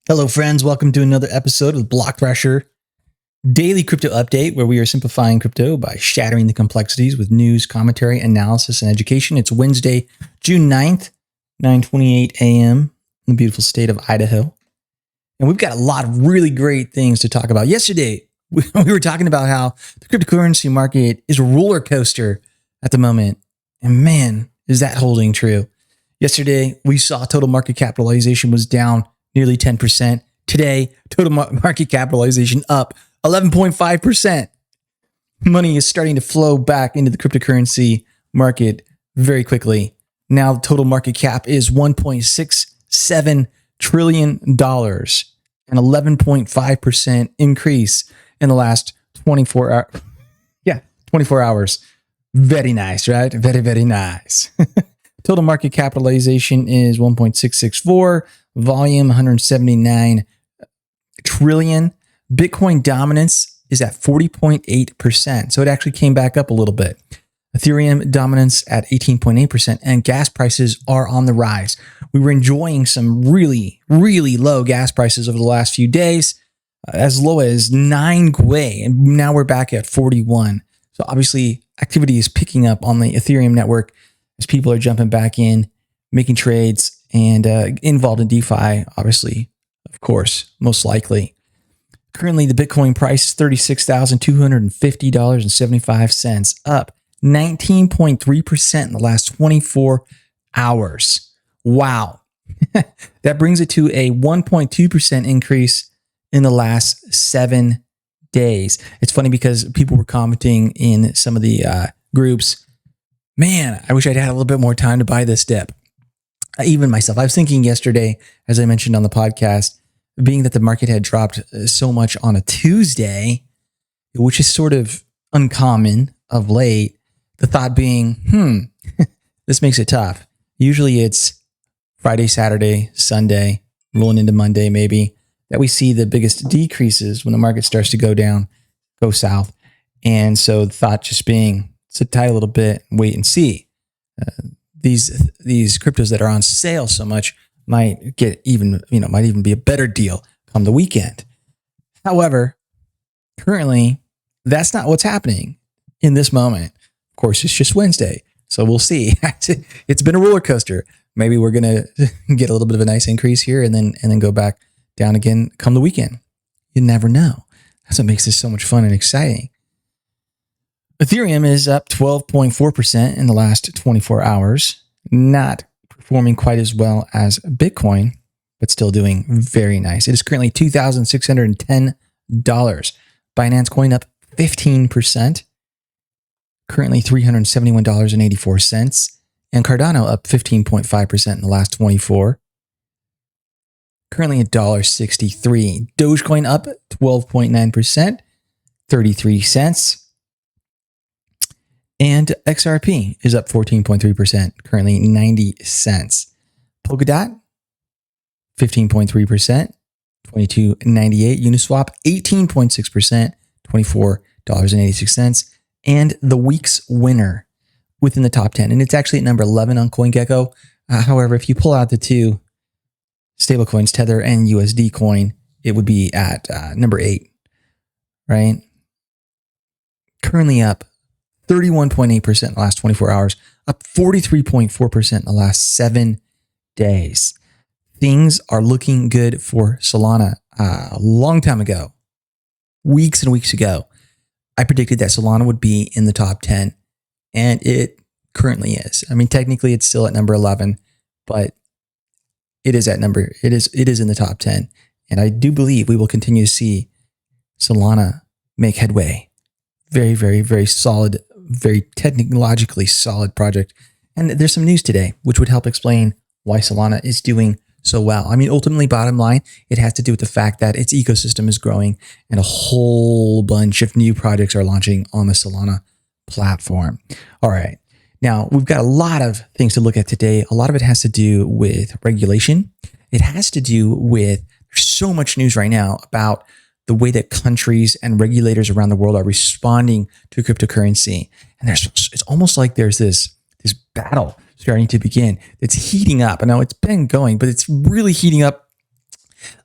Hello, friends. Welcome to another episode of the Block Thrasher Daily Crypto Update, where we are simplifying crypto by shattering the complexities with news, commentary, analysis, and education. It's Wednesday, June 9th, 9:28 a.m. in the beautiful state of Idaho. And we've got a lot of really great things to talk about. Yesterday, we were talking about how the cryptocurrency market is a roller coaster at the moment. And man, is that holding true. Yesterday, we saw total market capitalization was down nearly 10%. Today, total market capitalization up 11.5%. Money is starting to flow back into the cryptocurrency market very quickly. Now, the total market cap is $1.67 trillion, an 11.5% increase in the last 24 hours. 24 hours. Very nice, right? Very, very nice. Total market capitalization is 1.664, volume 179 trillion. Bitcoin dominance is at 40.8%. So it actually came back up a little bit. Ethereum dominance at 18.8%, and gas prices are on the rise. We were enjoying some really, really low gas prices over the last few days, as low as 9 Gwei, and now we're back at 41. So obviously activity is picking up on the Ethereum network as people are jumping back in, making trades, and involved in DeFi, obviously, of course, most likely. Currently, the Bitcoin price is $36,250.75, up 19.3% in the last 24 hours. Wow. That brings it to a 1.2% increase in the last 7 days. It's funny because people were commenting in some of the groups, man, I wish I'd had a little bit more time to buy this dip. Even myself, I was thinking yesterday, as I mentioned on the podcast, being that the market had dropped so much on a Tuesday, which is sort of uncommon of late, the thought being, this makes it tough. Usually it's Friday, Saturday, Sunday, rolling into Monday maybe, that we see the biggest decreases when the market starts to go down, go south. And so the thought just being, sit tight a little bit and wait and see. These cryptos that are on sale so much might get even, might even be a better deal come the weekend. However, currently, that's not what's happening in this moment. Of course, it's just Wednesday, so we'll see. It's been a roller coaster. Maybe we're gonna get a little bit of a nice increase here, and then go back down again come the weekend. You never know. That's what makes this so much fun and exciting. Ethereum is up 12.4% in the last 24 hours, not performing quite as well as Bitcoin, but still doing very nice. It is currently $2,610. Binance Coin up 15%, currently $371.84. And Cardano up 15.5% in the last 24, currently $1.63. Dogecoin up 12.9%, 33 cents. And XRP is up 14.3%, currently 90 cents. Polkadot, 15.3%, $22.98. Uniswap, 18.6%, $24.86. And the week's winner within the top 10. And it's actually at number 11 on CoinGecko. However, if you pull out the two stablecoins, Tether and USD Coin, it would be at number 8, right? Currently up 31.8% in the last 24 hours, up 43.4% in the last 7 days. Things are looking good for Solana. A long time ago, weeks and weeks ago, I predicted that Solana would be in the top 10, and it currently is. I mean, technically it's still at number 11, but it is in the top 10. And I do believe we will continue to see Solana make headway. Very, very, very solid, very technologically solid project. And there's some news today, which would help explain why Solana is doing so well. I mean, ultimately, bottom line, it has to do with the fact that its ecosystem is growing and a whole bunch of new projects are launching on the Solana platform. All right. Now, we've got a lot of things to look at today. A lot of it has to do with regulation. It has to do with, there's so much news right now about the way that countries and regulators around the world are responding to cryptocurrency. And it's almost like there's this battle starting to begin. It's heating up. I know it's been going, but it's really heating up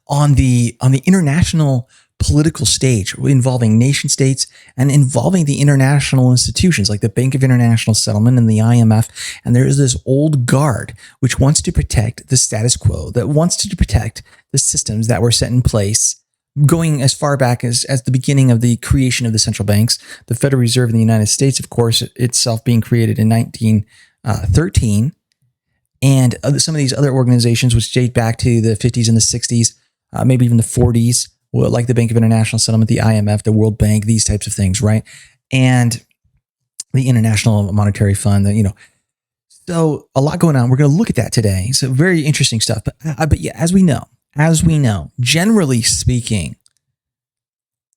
on the international political stage involving nation states and involving the international institutions like the Bank of International Settlement and the IMF. And there is this old guard which wants to protect the status quo, that wants to protect the systems that were set in place going as far back as the beginning of the creation of the central banks. The Federal Reserve in the United States, of course, itself being created in 1913. And some of these other organizations which date back to the 50s and the 60s, maybe even the 40s, like the Bank of International Settlement, the IMF, the World Bank, these types of things, right? And the International Monetary Fund, So a lot going on. We're going to look at that today. So very interesting stuff. But yeah, as we know, generally speaking,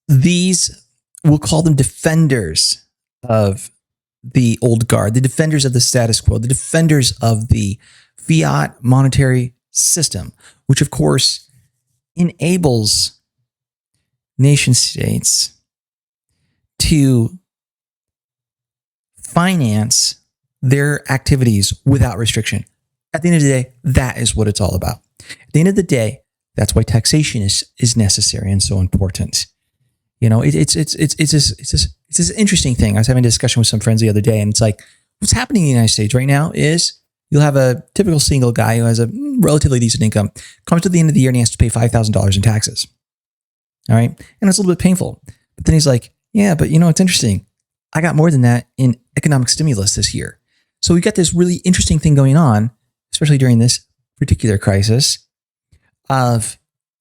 these, we'll call them defenders of the old guard, the defenders of the status quo, the defenders of the fiat monetary system, which of course enables nation states to finance their activities without restriction. At the end of the day, that is what it's all about. At the end of the day, that's why taxation is necessary and so important. It's this interesting thing. I was having a discussion with some friends the other day, and it's like, what's happening in the United States right now is you'll have a typical single guy who has a relatively decent income, comes to the end of the year and he has to pay $5,000 in taxes. All right. And it's a little bit painful. But then he's like, yeah, but it's interesting. I got more than that in economic stimulus this year. So we got this really interesting thing going on, especially during this particular crisis of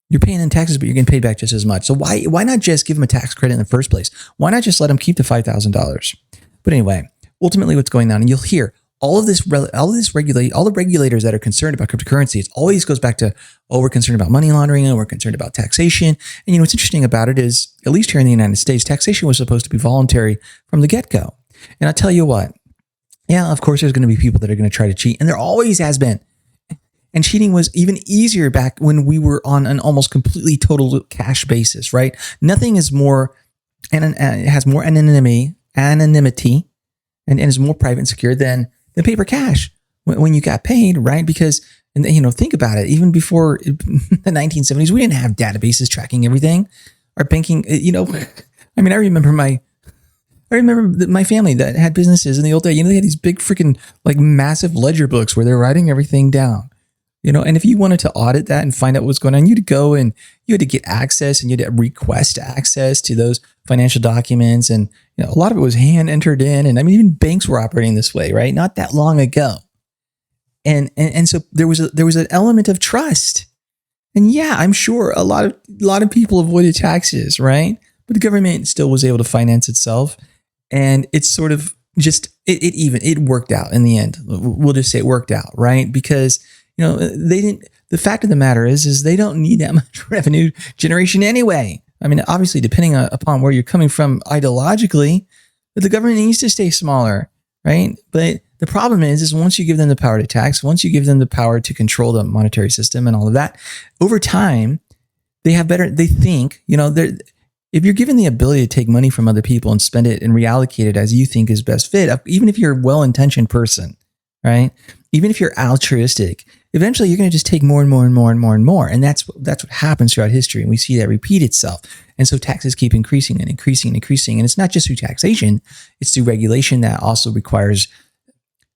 you're paying in taxes, but you're getting paid back just as much. So why not just give them a tax credit in the first place? Why not just let them keep the $5,000? But anyway, ultimately what's going on, and you'll hear all the regulators that are concerned about cryptocurrency, it always goes back to, we're concerned about money laundering and we're concerned about taxation. And what's interesting about it is, at least here in the United States, taxation was supposed to be voluntary from the get-go. And I'll tell you what, yeah, of course, there's going to be people that are going to try to cheat, and there always has been. And cheating was even easier back when we were on an almost completely total cash basis, right? Nothing is more, and it has more anonymity, and is more private and secure than paper cash when you got paid, right? Because, think about it, even before the 1970s, we didn't have databases tracking everything. Our banking, I remember my family that had businesses in the old day, they had these big freaking massive ledger books where they're writing everything down, and if you wanted to audit that and find out what's going on, you had to go and you had to get access and you had to request access to those financial documents. And a lot of it was hand entered in. And even banks were operating this way, right? Not that long ago. And so there was an element of trust. And yeah, I'm sure a lot of people avoided taxes, right? But the government still was able to finance itself. And it's sort of just, it worked out in the end. We'll just say it worked out, right? Because the fact of the matter is they don't need that much revenue generation anyway. Obviously, depending upon where you're coming from ideologically, but the government needs to stay smaller, right? But the problem is once you give them the power to tax, once you give them the power to control the monetary system and all of that, over time, they think, if you're given the ability to take money from other people and spend it and reallocate it as you think is best fit, even if you're a well-intentioned person, right? Even if you're altruistic, eventually you're going to just take more and more and more and more and more. And that's what happens throughout history. And we see that repeat itself. And so taxes keep increasing and increasing and increasing. And it's not just through taxation, it's through regulation that also requires,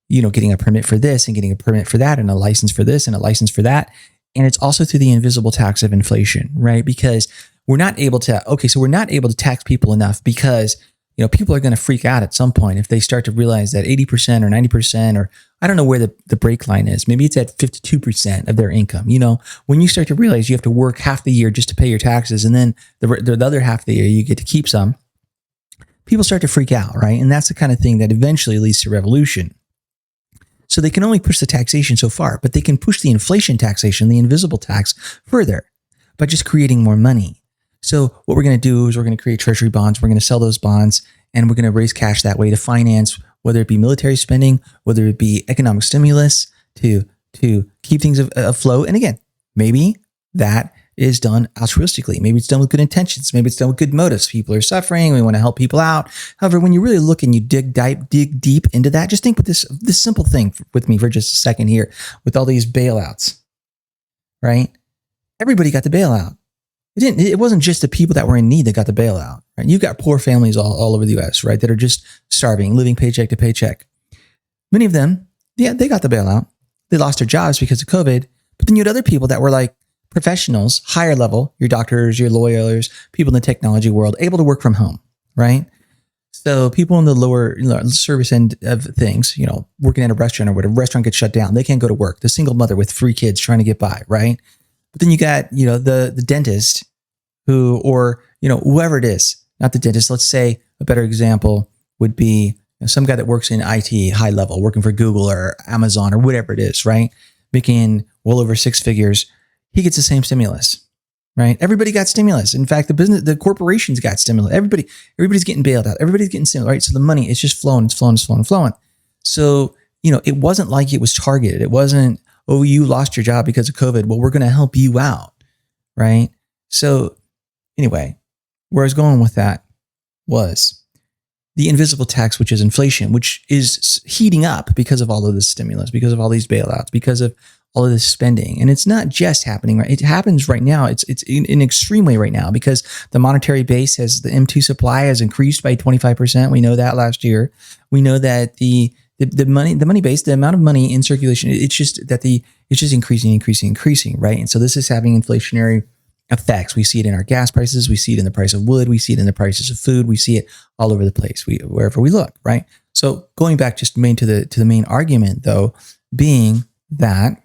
getting a permit for this and getting a permit for that and a license for this and a license for that. And it's also through the invisible tax of inflation, right? Because we're not able to tax people enough because people are going to freak out at some point if they start to realize that 80% or 90%, or I don't know where the break line is. Maybe it's at 52% of their income. When you start to realize you have to work half the year just to pay your taxes, and then the other half of the year you get to keep some, people start to freak out, right? And that's the kind of thing that eventually leads to revolution. So they can only push the taxation so far, but they can push the inflation taxation, the invisible tax, further by just creating more money. So what we're going to do is we're going to create treasury bonds. We're going to sell those bonds and we're going to raise cash that way to finance, whether it be military spending, whether it be economic stimulus to keep things afloat. And again, maybe that is done altruistically. Maybe it's done with good intentions. Maybe it's done with good motives. People are suffering. We want to help people out. However, when you really look and you dig deep into that, just think with this simple thing with me for just a second here with all these bailouts, right? everybody got the bailout. It wasn't just the people that were in need that got the bailout, right? You've got poor families all over the US, right? That are just starving, living paycheck to paycheck. Many of them, yeah, they got the bailout. They lost their jobs because of COVID. But then you had other people that were like professionals, higher level, your doctors, your lawyers, people in the technology world, able to work from home, right? So people in the lower service end of things, working at a restaurant or whatever, restaurant gets shut down. They can't go to work. The single mother with 3 kids trying to get by, right? But then you got, the dentist whoever it is, not the dentist. Let's say a better example would be some guy that works in IT, high level, working for Google or Amazon or whatever it is, right? Making well over 6 figures. He gets the same stimulus, right? Everybody got stimulus. In fact, the corporations got stimulus. Everybody's getting bailed out. Everybody's getting stimulus, right? So the money is just flowing. It's flowing. So, it wasn't like it was targeted. It wasn't, oh, you lost your job because of COVID. Well, we're going to help you out, right? So anyway, where I was going with that was the invisible tax, which is inflation, which is heating up because of all of this stimulus, because of all these bailouts, because of all of this spending. And it's not just happening, right? It happens right now. It's in an extreme way right now because the monetary base the M2 supply has increased by 25%. We know that last year. We know that the money base, the amount of money in circulation, it's just increasing, right? And so this is having inflationary effects. We see it in our gas prices. We see it in the price of wood. We see it in the prices of food. We see it all over the place, wherever we look, right? So going back just to the main argument, though, being that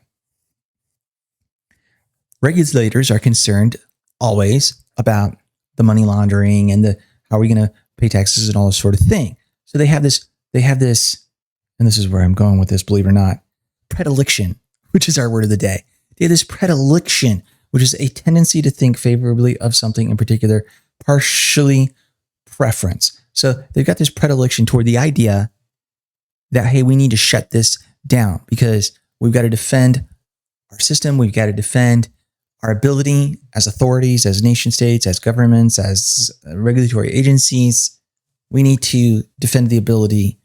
regulators are concerned always about the money laundering and how are we going to pay taxes and all this sort of thing. So they have this, and this is where I'm going with this, believe it or not, predilection, which is our word of the day. They have this predilection, which is a tendency to think favorably of something in particular, partially preference. So they've got this predilection toward the idea that, hey, we need to shut this down because we've got to defend our system. We've got to defend our ability as authorities, as nation states, as governments, as regulatory agencies. We need to defend the ability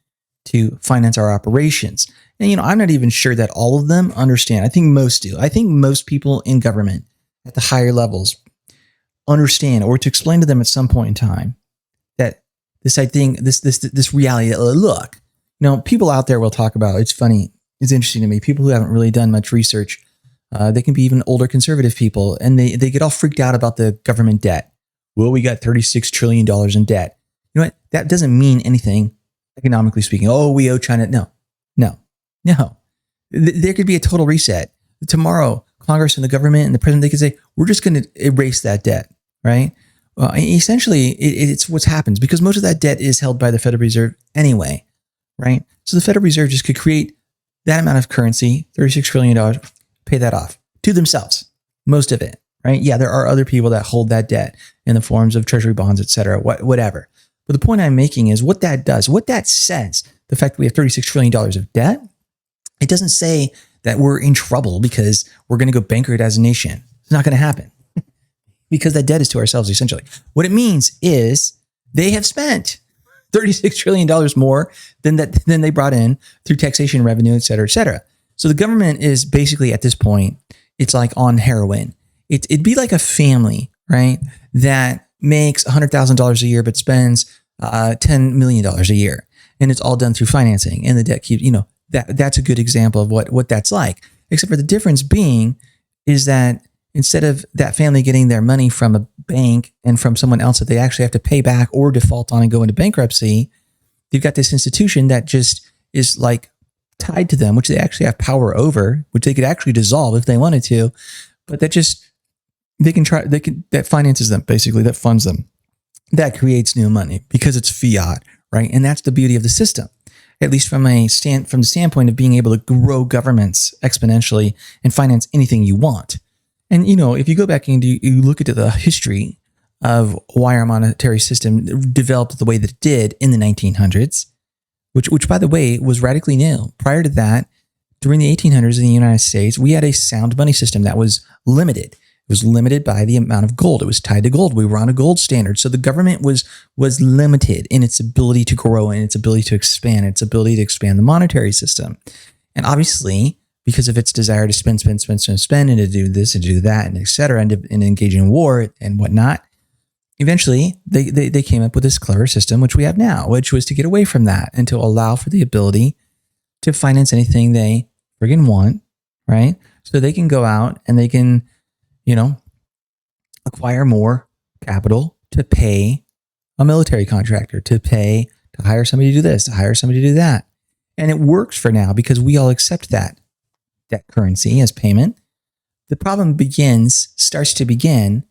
to finance our operations. And, I'm not even sure that all of them understand. I think most do. I think most people in government at the higher levels understand, or to explain to them at some point in time, that this reality that, look, people out there will talk about, it's funny, it's interesting to me, people who haven't really done much research, they can be even older conservative people, and they get all freaked out about the government debt. Well, we got $36 trillion in debt. You know what? That doesn't mean anything economically speaking. Oh, we owe China. No. There could be a total reset. Tomorrow, Congress and the government and the president, they could say, we're just going to erase that debt, right? Essentially, it's what happens because most of that debt is held by the Federal Reserve anyway, right? So the Federal Reserve just could create that amount of currency, $36 trillion, pay that off to themselves, most of it, right? Yeah, there are other people that hold that debt in the forms of treasury bonds, et cetera, whatever. But the point I'm making is what that does, what that says, the fact that we have $36 trillion of debt, it doesn't say that we're in trouble because we're going to go bankrupt as a nation. It's not going to happen because that debt is to ourselves, essentially. What it means is they have spent $36 trillion more than they brought in through taxation revenue, et cetera, et cetera. So the government is basically at this point, it's like on heroin. It'd be like a family, right, that makes $100,000 a year but spends $10 million a year. And it's all done through financing. And the debt keeps, that's a good example of what that's like. Except for the difference being is that instead of that family getting their money from a bank and from someone else that they actually have to pay back or default on and go into bankruptcy, you've got this institution that just is like tied to them, which they actually have power over, which they could actually dissolve if they wanted to. But that finances them, basically, that funds them. That creates new money because it's fiat, right? And that's the beauty of the system, at least from the standpoint of being able to grow governments exponentially and finance anything you want. And, if you go back and you look at the history of why our monetary system developed the way that it did in the 1900s, which by the way, was radically new. Prior to that, during the 1800s in the United States, we had a sound money system that was limited. It was limited by the amount of gold. It was tied to gold. We were on a gold standard. So the government was limited in its ability to grow and its ability to expand the monetary system. And obviously, because of its desire to spend, and to do this and do that and et cetera, and engage in war and whatnot. Eventually, they came up with this clever system, which we have now, which was to get away from that and to allow for the ability to finance anything they friggin' want, right? So they can go out and they can, acquire more capital to pay a military contractor, to hire somebody to do this, to hire somebody to do that. And it works for now because we all accept that currency as payment. The problem starts to begin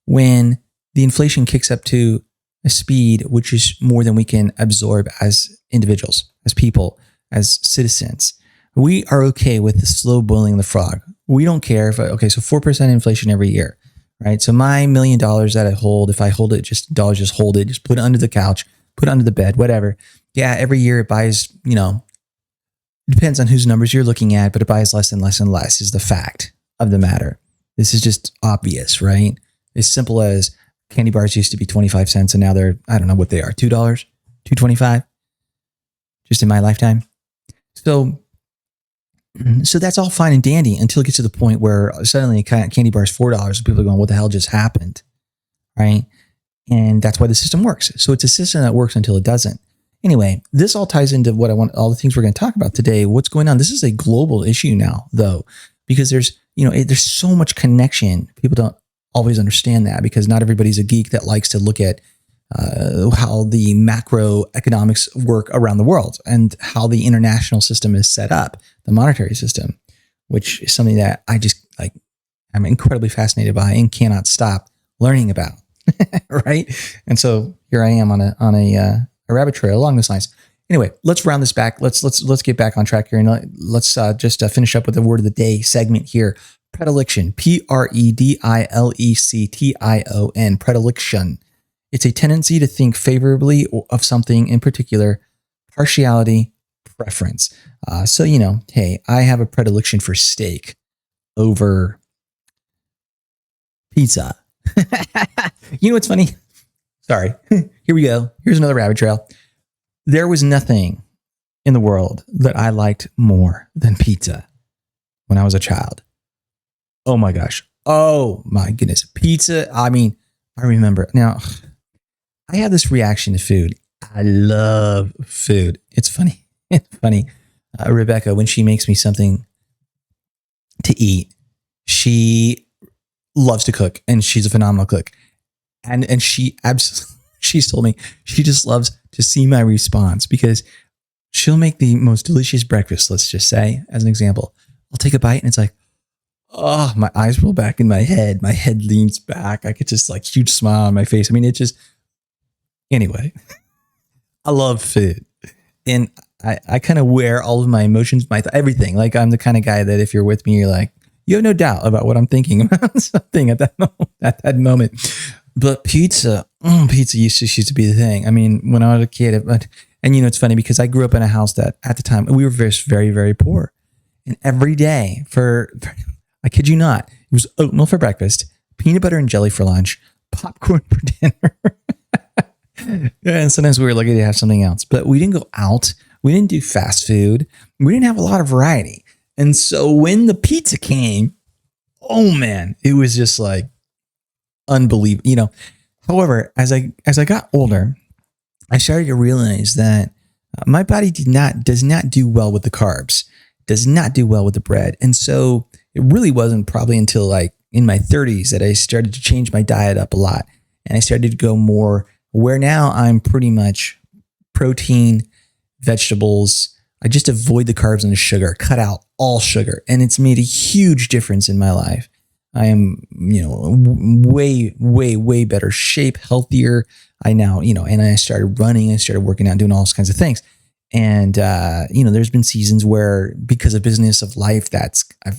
when the inflation kicks up to a speed which is more than we can absorb as individuals, as people, as citizens. We are okay with the slow boiling of the frog. We don't care so 4% inflation every year, right? So my $1 million that I hold, if I hold it, just hold it, just put it under the couch, put it under the bed, whatever. Yeah, every year it buys, depends on whose numbers you're looking at, but it buys less and less and less is the fact of the matter. This is just obvious, right? As simple as candy bars used to be 25 cents and now they're, I don't know what they are, $2, $2.25, just in my lifetime. So that's all fine and dandy until it gets to the point where suddenly candy bar is $4 and people are going, what the hell just happened, right? And that's why the system works. So it's a system that works until it doesn't. Anyway, this all ties into all the things we're going to talk about today. What's going on? This is a global issue now, though, because there's so much connection. People don't always understand that because not everybody's a geek that likes to look at how the macroeconomics work around the world and how the international system is set up, the monetary system, which is something that I'm incredibly fascinated by and cannot stop learning about. Right? And so here I am on a rabbit trail along those lines. Anyway, let's round this back. Let's get back on track here and let's just finish up with the word of the day segment here. Predilection, Predilection, predilection. It's a tendency to think favorably of something in particular, partiality, preference. Hey, I have a predilection for steak over pizza. You know what's funny? Sorry. Here we go. Here's another rabbit trail. There was nothing in the world that I liked more than pizza when I was a child. Oh my gosh. Oh my goodness. Pizza. I mean, I remember now I have this reaction to food. I love food. It's funny. It's funny. Rebecca, when she makes me something to eat, she loves to cook and she's a phenomenal cook. And she absolutely, she's told me she just loves to see my response because she'll make the most delicious breakfast. Let's just say, as an example, I'll take a bite and it's like, oh, my eyes roll back in my head. My head leans back. I get just huge smile on my face. I mean, anyway, I love food and I kind of wear all of my emotions, everything. I'm the kind of guy that if you're with me, you're like, you have no doubt about what I'm thinking about something at that moment. But pizza used to be the thing. I mean, when I was a kid, it's funny because I grew up in a house that at the time we were very, very poor. And every day I kid you not, it was oatmeal for breakfast, peanut butter and jelly for lunch, popcorn for dinner. And sometimes we were lucky to have something else, but we didn't go out. We didn't do fast food. We didn't have a lot of variety. And so when the pizza came, oh man, it was just unbelievable. However, as I got older, I started to realize that my body does not do well with the carbs, does not do well with the bread. And so it really wasn't probably until in my 30s that I started to change my diet up a lot. And I started to go more where now I'm pretty much protein, vegetables. I just avoid the carbs and the sugar, cut out all sugar. And it's made a huge difference in my life. I am, way, way, way better shape, healthier. I now, and I started running, I started working out, doing all those kinds of things. And, there's been seasons where because of business of life,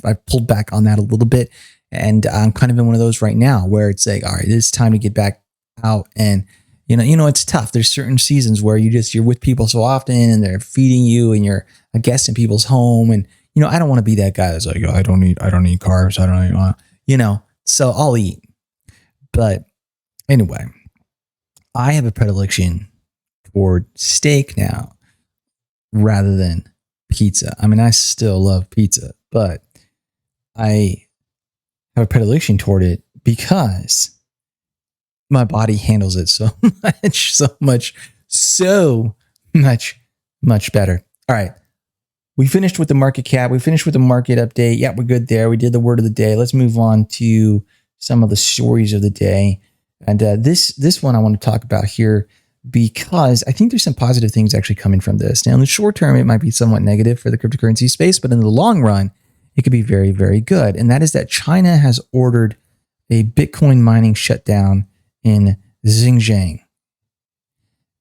I've pulled back on that a little bit. And I'm kind of in one of those right now where it's all right, it's time to get back out. And, it's tough. There's certain seasons where you're with people so often and they're feeding you and you're a guest in people's home. And, I don't want to be that guy that's like, oh, I don't eat carbs. I don't eat, so I'll eat. But anyway, I have a predilection toward steak now rather than pizza. I mean, I still love pizza, but I have a predilection toward it because my body handles it so much better. All right. We finished with the market cap. We finished with the market update. Yeah, we're good there. We did the word of the day. Let's move on to some of the stories of the day. And this one I want to talk about here because I think there's some positive things actually coming from this. Now, in the short term, it might be somewhat negative for the cryptocurrency space, but in the long run, it could be very, very good. And that is that China has ordered a Bitcoin mining shutdown in Xinjiang.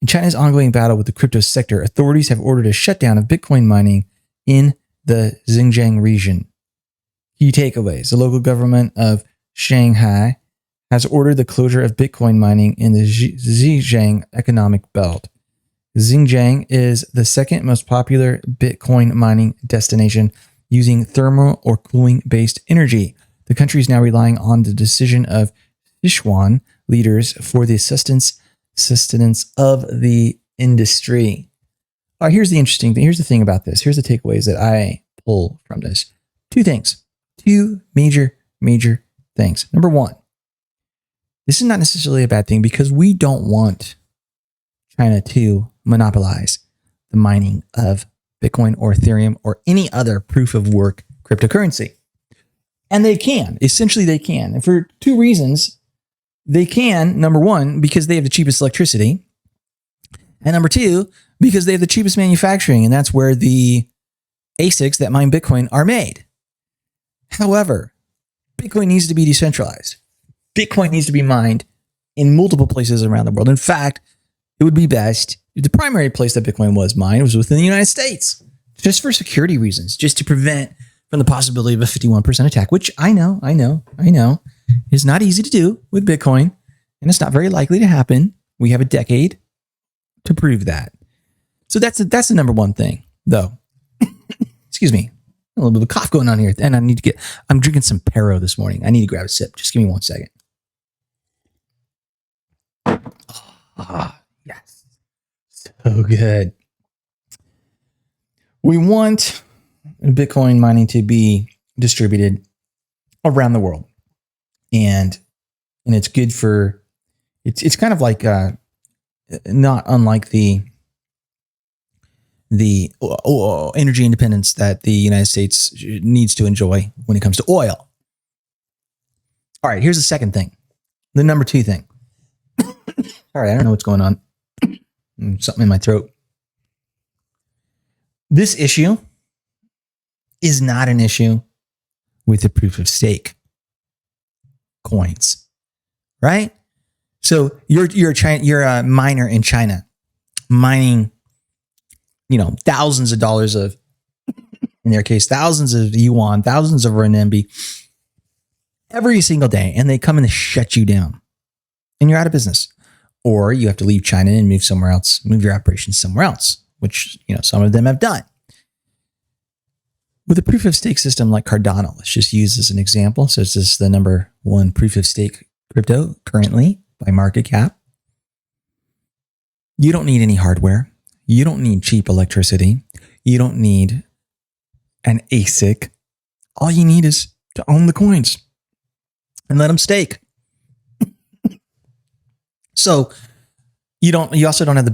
In China's ongoing battle with the crypto sector, authorities have ordered a shutdown of Bitcoin mining in the Xinjiang region. Key takeaways. The local government of Shanghai has ordered the closure of Bitcoin mining in the Xinjiang economic belt. Xinjiang is the second most popular Bitcoin mining destination using thermal or cooling-based energy. The country is now relying on the decision of Sichuan leaders for the sustenance of the industry. All right, here's the interesting thing. Here's the thing about this. Here's the takeaways that I pull from this. Two things. Two major things. Number one, this is not necessarily a bad thing because we don't want China to monopolize the mining of Bitcoin or Ethereum or any other proof of work cryptocurrency. And they can. Essentially, they can. And for two reasons. They can, number one, because they have the cheapest electricity. And number two, because they have the cheapest manufacturing. And that's where the ASICs that mine Bitcoin are made. However, Bitcoin needs to be decentralized. Bitcoin needs to be mined in multiple places around the world. In fact, it would be best if the primary place that Bitcoin was mined was within the United States, just for security reasons, just to prevent from the possibility of a 51% attack, which I know is not easy to do with Bitcoin, and it's not very likely to happen. We have a decade to prove that. So that's the number one thing, though. Excuse me. A little bit of a cough going on here, and I'm drinking some Pero this morning. I need to grab a sip. Just give me 1 second. Yes. So good. We want Bitcoin mining to be distributed around the world. And it's good for, it's kind of like, not unlike the energy independence that the United States needs to enjoy when it comes to oil. All right, here's the second thing. The number two thing. Sorry, I don't know what's going on. Something in my throat. This issue is not an issue with the proof of stake coins, right? So you're a miner in China, mining, thousands of dollars of, in their case, thousands of yuan, thousands of renminbi every single day, and they come and they shut you down, and you're out of business, or you have to leave China and move somewhere else, move your operations somewhere else, which some of them have done. With a proof of stake system like Cardano, let's just use as an example. So this is the number one proof of stake crypto currently by market cap. You don't need any hardware. You don't need cheap electricity. You don't need an ASIC. All you need is to own the coins and let them stake. So you also don't have the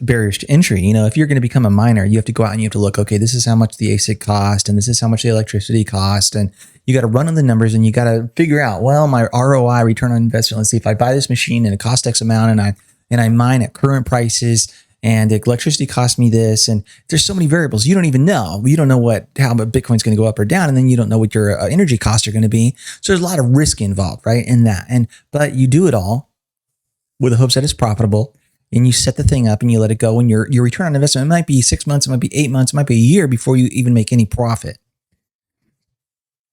barriers to entry. If you're going to become a miner, you have to go out and you have to look, okay, this is how much the ASIC cost, and this is how much the electricity cost. And you got to run on the numbers, and you got to figure out, well, my ROI, return on investment. Let's see, if I buy this machine and it costs X amount, and I mine at current prices, and the electricity costs me this, and there's so many variables you don't even know. You don't know how Bitcoin's going to go up or down, and then you don't know what your energy costs are going to be. So there's a lot of risk involved, right, in that. But you do it all with the hopes that it's profitable, and you set the thing up and you let it go. And your return on investment, it might be 6 months, it might be 8 months, it might be a year before you even make any profit.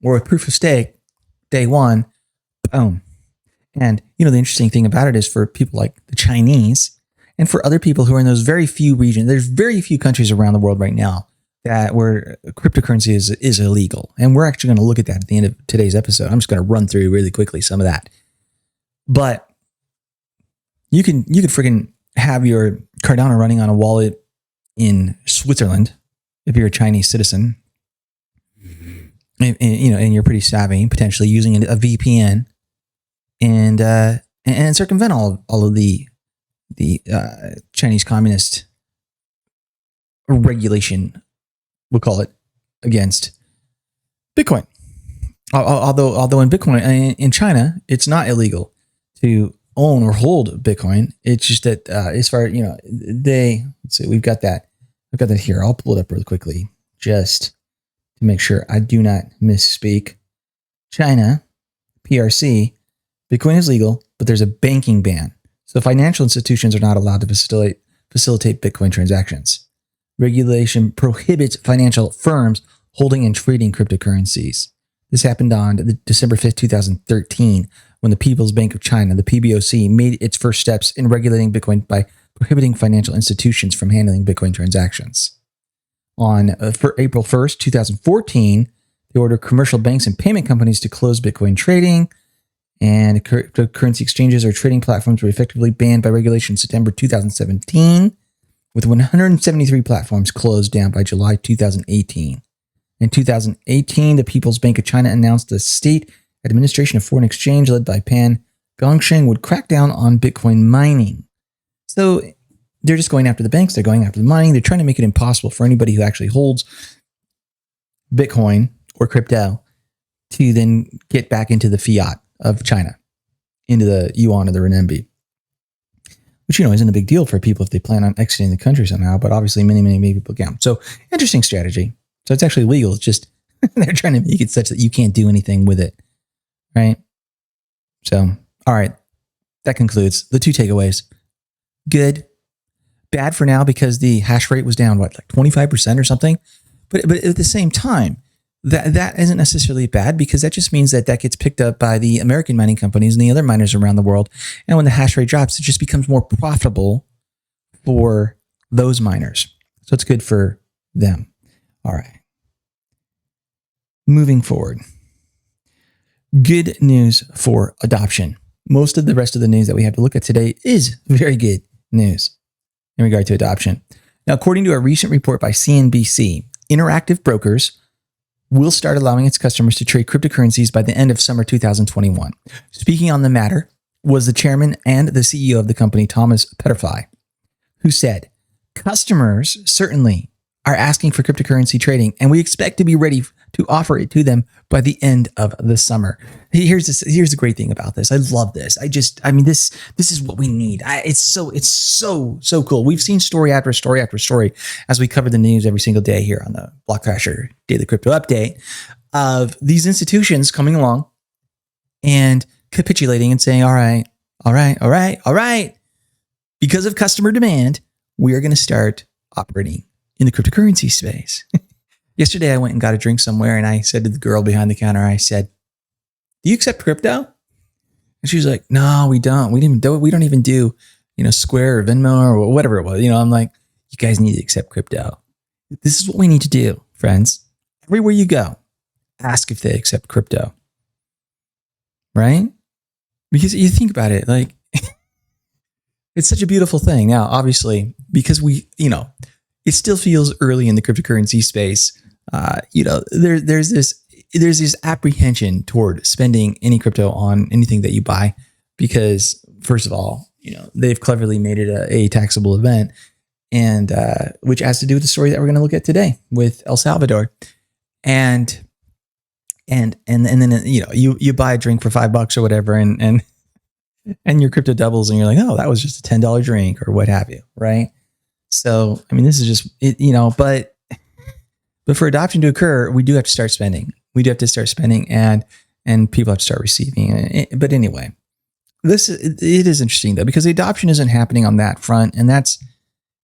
Or with proof of stake, day one, boom. And the interesting thing about it is for people like the Chinese and for other people who are in those very few regions, there's very few countries around the world right now where cryptocurrency is illegal. And we're actually going to look at that at the end of today's episode. I'm just going to run through really quickly some of that. But you could freaking have your Cardano running on a wallet in Switzerland if you're a Chinese citizen, and you're pretty savvy, potentially using a VPN and circumvent all of the Chinese communist regulation, we'll call it, against Bitcoin. Although in Bitcoin, in China, it's not illegal to own or hold Bitcoin. It's just that as far, let's see, we've got that here. I'll pull it up really quickly just to make sure I do not misspeak. China, PRC, Bitcoin is legal, but there's a banking ban. So financial institutions are not allowed to facilitate Bitcoin transactions. Regulation prohibits financial firms holding and trading cryptocurrencies. This happened on December 5th, 2013, when the People's Bank of China, the PBOC, made its first steps in regulating Bitcoin by prohibiting financial institutions from handling Bitcoin transactions. On April 1st, 2014, they ordered commercial banks and payment companies to close Bitcoin trading, and cryptocurrency exchanges or trading platforms were effectively banned by regulation in September 2017, with 173 platforms closed down by July 2018. In 2018, the People's Bank of China announced the State Administration of Foreign Exchange, led by Pan Gongsheng, would crack down on Bitcoin mining. So they're just going after the banks, they're going after the mining, they're trying to make it impossible for anybody who actually holds Bitcoin or crypto to then get back into the fiat of China, into the yuan or the renminbi. Which, isn't a big deal for people if they plan on exiting the country somehow, but obviously many people can't. So interesting strategy. So it's actually legal. It's just they're trying to make it such that you can't do anything with it, right? So, all right, that concludes the two takeaways. Good, bad for now because the hash rate was down, like 25% or something. But at the same time, that isn't necessarily bad because that just means that gets picked up by the American mining companies and the other miners around the world. And when the hash rate drops, it just becomes more profitable for those miners. So it's good for them. All right. Moving forward. Good news for adoption. Most of the rest of the news that we have to look at today is very good news in regard to adoption. Now, according to a recent report by CNBC, Interactive Brokers will start allowing its customers to trade cryptocurrencies by the end of summer 2021. Speaking on the matter was the chairman and the CEO of the company, Thomas Petterfly, who said, "Customers certainly are asking for cryptocurrency trading, and we expect to be ready to offer it to them by the end of the summer." Here's the great thing about this. I love this. This is what we need. It's so cool. We've seen story after story after story as we cover the news every single day here on the Block Thrasher Daily Crypto Update of these institutions coming along and capitulating and saying, all right. Because of customer demand, we are going to start operating in the cryptocurrency space. Yesterday, I went and got a drink somewhere, and I said to the girl behind the counter, I said, "Do you accept crypto?" And she was like, "No, we don't. We don't even do, Square or Venmo or whatever it was." I'm like, "You guys need to accept crypto. This is what we need to do, friends. Everywhere you go, ask if they accept crypto." Right? Because you think about it, like, it's such a beautiful thing. Now, obviously, because it still feels early in the cryptocurrency space. There's this apprehension toward spending any crypto on anything that you buy because, first of all, they've cleverly made it a taxable event, and which has to do with the story that we're going to look at today with El Salvador, and then you buy a drink for $5 or whatever, and your crypto doubles, and you're like, oh, that was just a $10 drink or what have you, right? So, this is just it, but for adoption to occur, we do have to start spending. And people have to start receiving. But anyway, it is interesting though, because the adoption isn't happening on that front. And that's,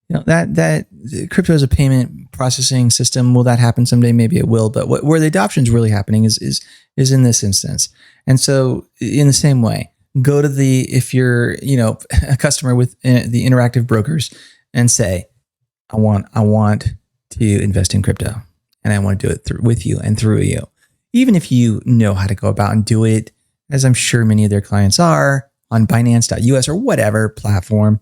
that crypto as a payment processing system. Will that happen someday? Maybe it will. But where the adoption is really happening is in this instance. And so in the same way, go to if you're, a customer with the Interactive Brokers and say, I want to invest in crypto, and I want to do it with you and through you. Even if you know how to go about and do it, as I'm sure many of their clients are, on Binance.us or whatever platform,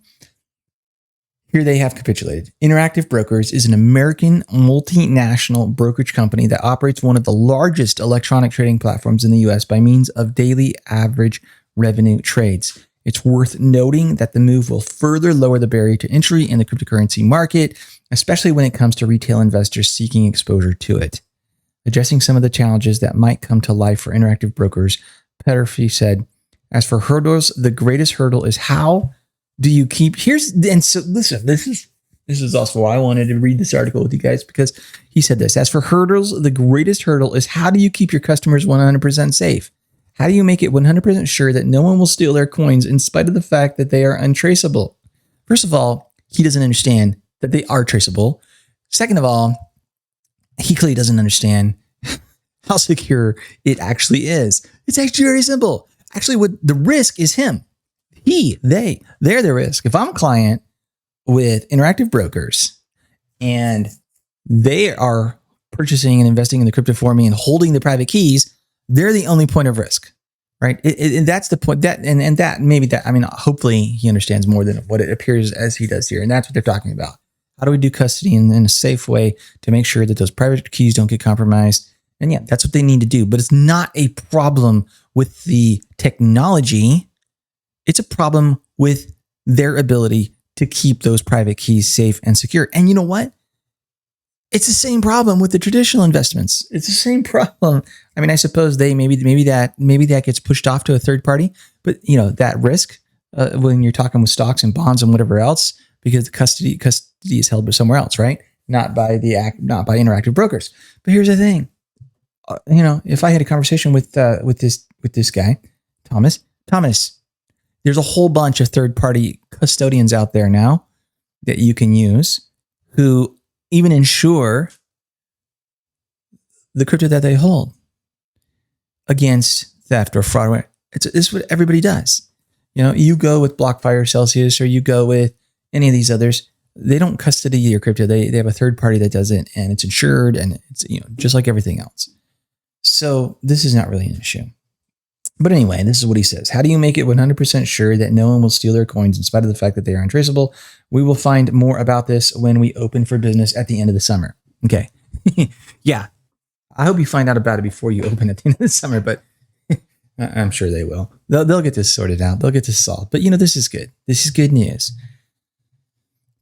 Here they have capitulated. Interactive Brokers is an American multinational brokerage company that operates one of the largest electronic trading platforms in the US by means of daily average revenue trades. It's worth noting that the move will further lower the barrier to entry in the cryptocurrency market, especially when it comes to retail investors seeking exposure to it. Addressing some of the challenges that might come to life for Interactive Brokers, Petterfy said, as for hurdles, the greatest hurdle is how do you keep, and so listen, this is also why I wanted to read this article with you guys, because he said this, as for hurdles, the greatest hurdle is how do you keep your customers 100% safe? How do you make it 100% sure that no one will steal their coins in spite of the fact that they are untraceable? First of all, he doesn't understand that they are traceable. Second of all, he clearly doesn't understand how secure it actually is. It's actually very simple. Actually, what the risk is him. They're the risk. If I'm a client with Interactive Brokers and they are purchasing and investing in the crypto for me and holding the private keys, they're the only point of risk, right? And that's the point hopefully he understands more than what it appears as he does here. And that's what they're talking about. How do we do custody in a safe way to make sure that those private keys don't get compromised? And yeah, that's what they need to do. But it's not a problem with the technology. It's a problem with their ability to keep those private keys safe and secure. And you know what? It's the same problem with the traditional investments. It's the same problem. I mean, I suppose maybe that gets pushed off to a third party, but that risk when you're talking with stocks and bonds and whatever else, because the custody is held by somewhere else, right? Not by Interactive Brokers. But here's the thing. If I had a conversation with this guy, Thomas, there's a whole bunch of third-party custodians out there now that you can use who even insure the crypto that they hold against theft or fraud. It's what everybody does. You go with BlockFi or Celsius, or you go with any of these others. They don't custody your crypto. They have a third party that does it, and it's insured, and it's just like everything else. So this is not really an issue. But anyway, this is what he says. How do you make it 100% sure that no one will steal their coins in spite of the fact that they are untraceable? We will find more about this when we open for business at the end of the summer. Okay. Yeah. I hope you find out about it before you open at the end of the summer, but I'm sure they will. They'll get this sorted out. They'll get this solved. But this is good. This is good news.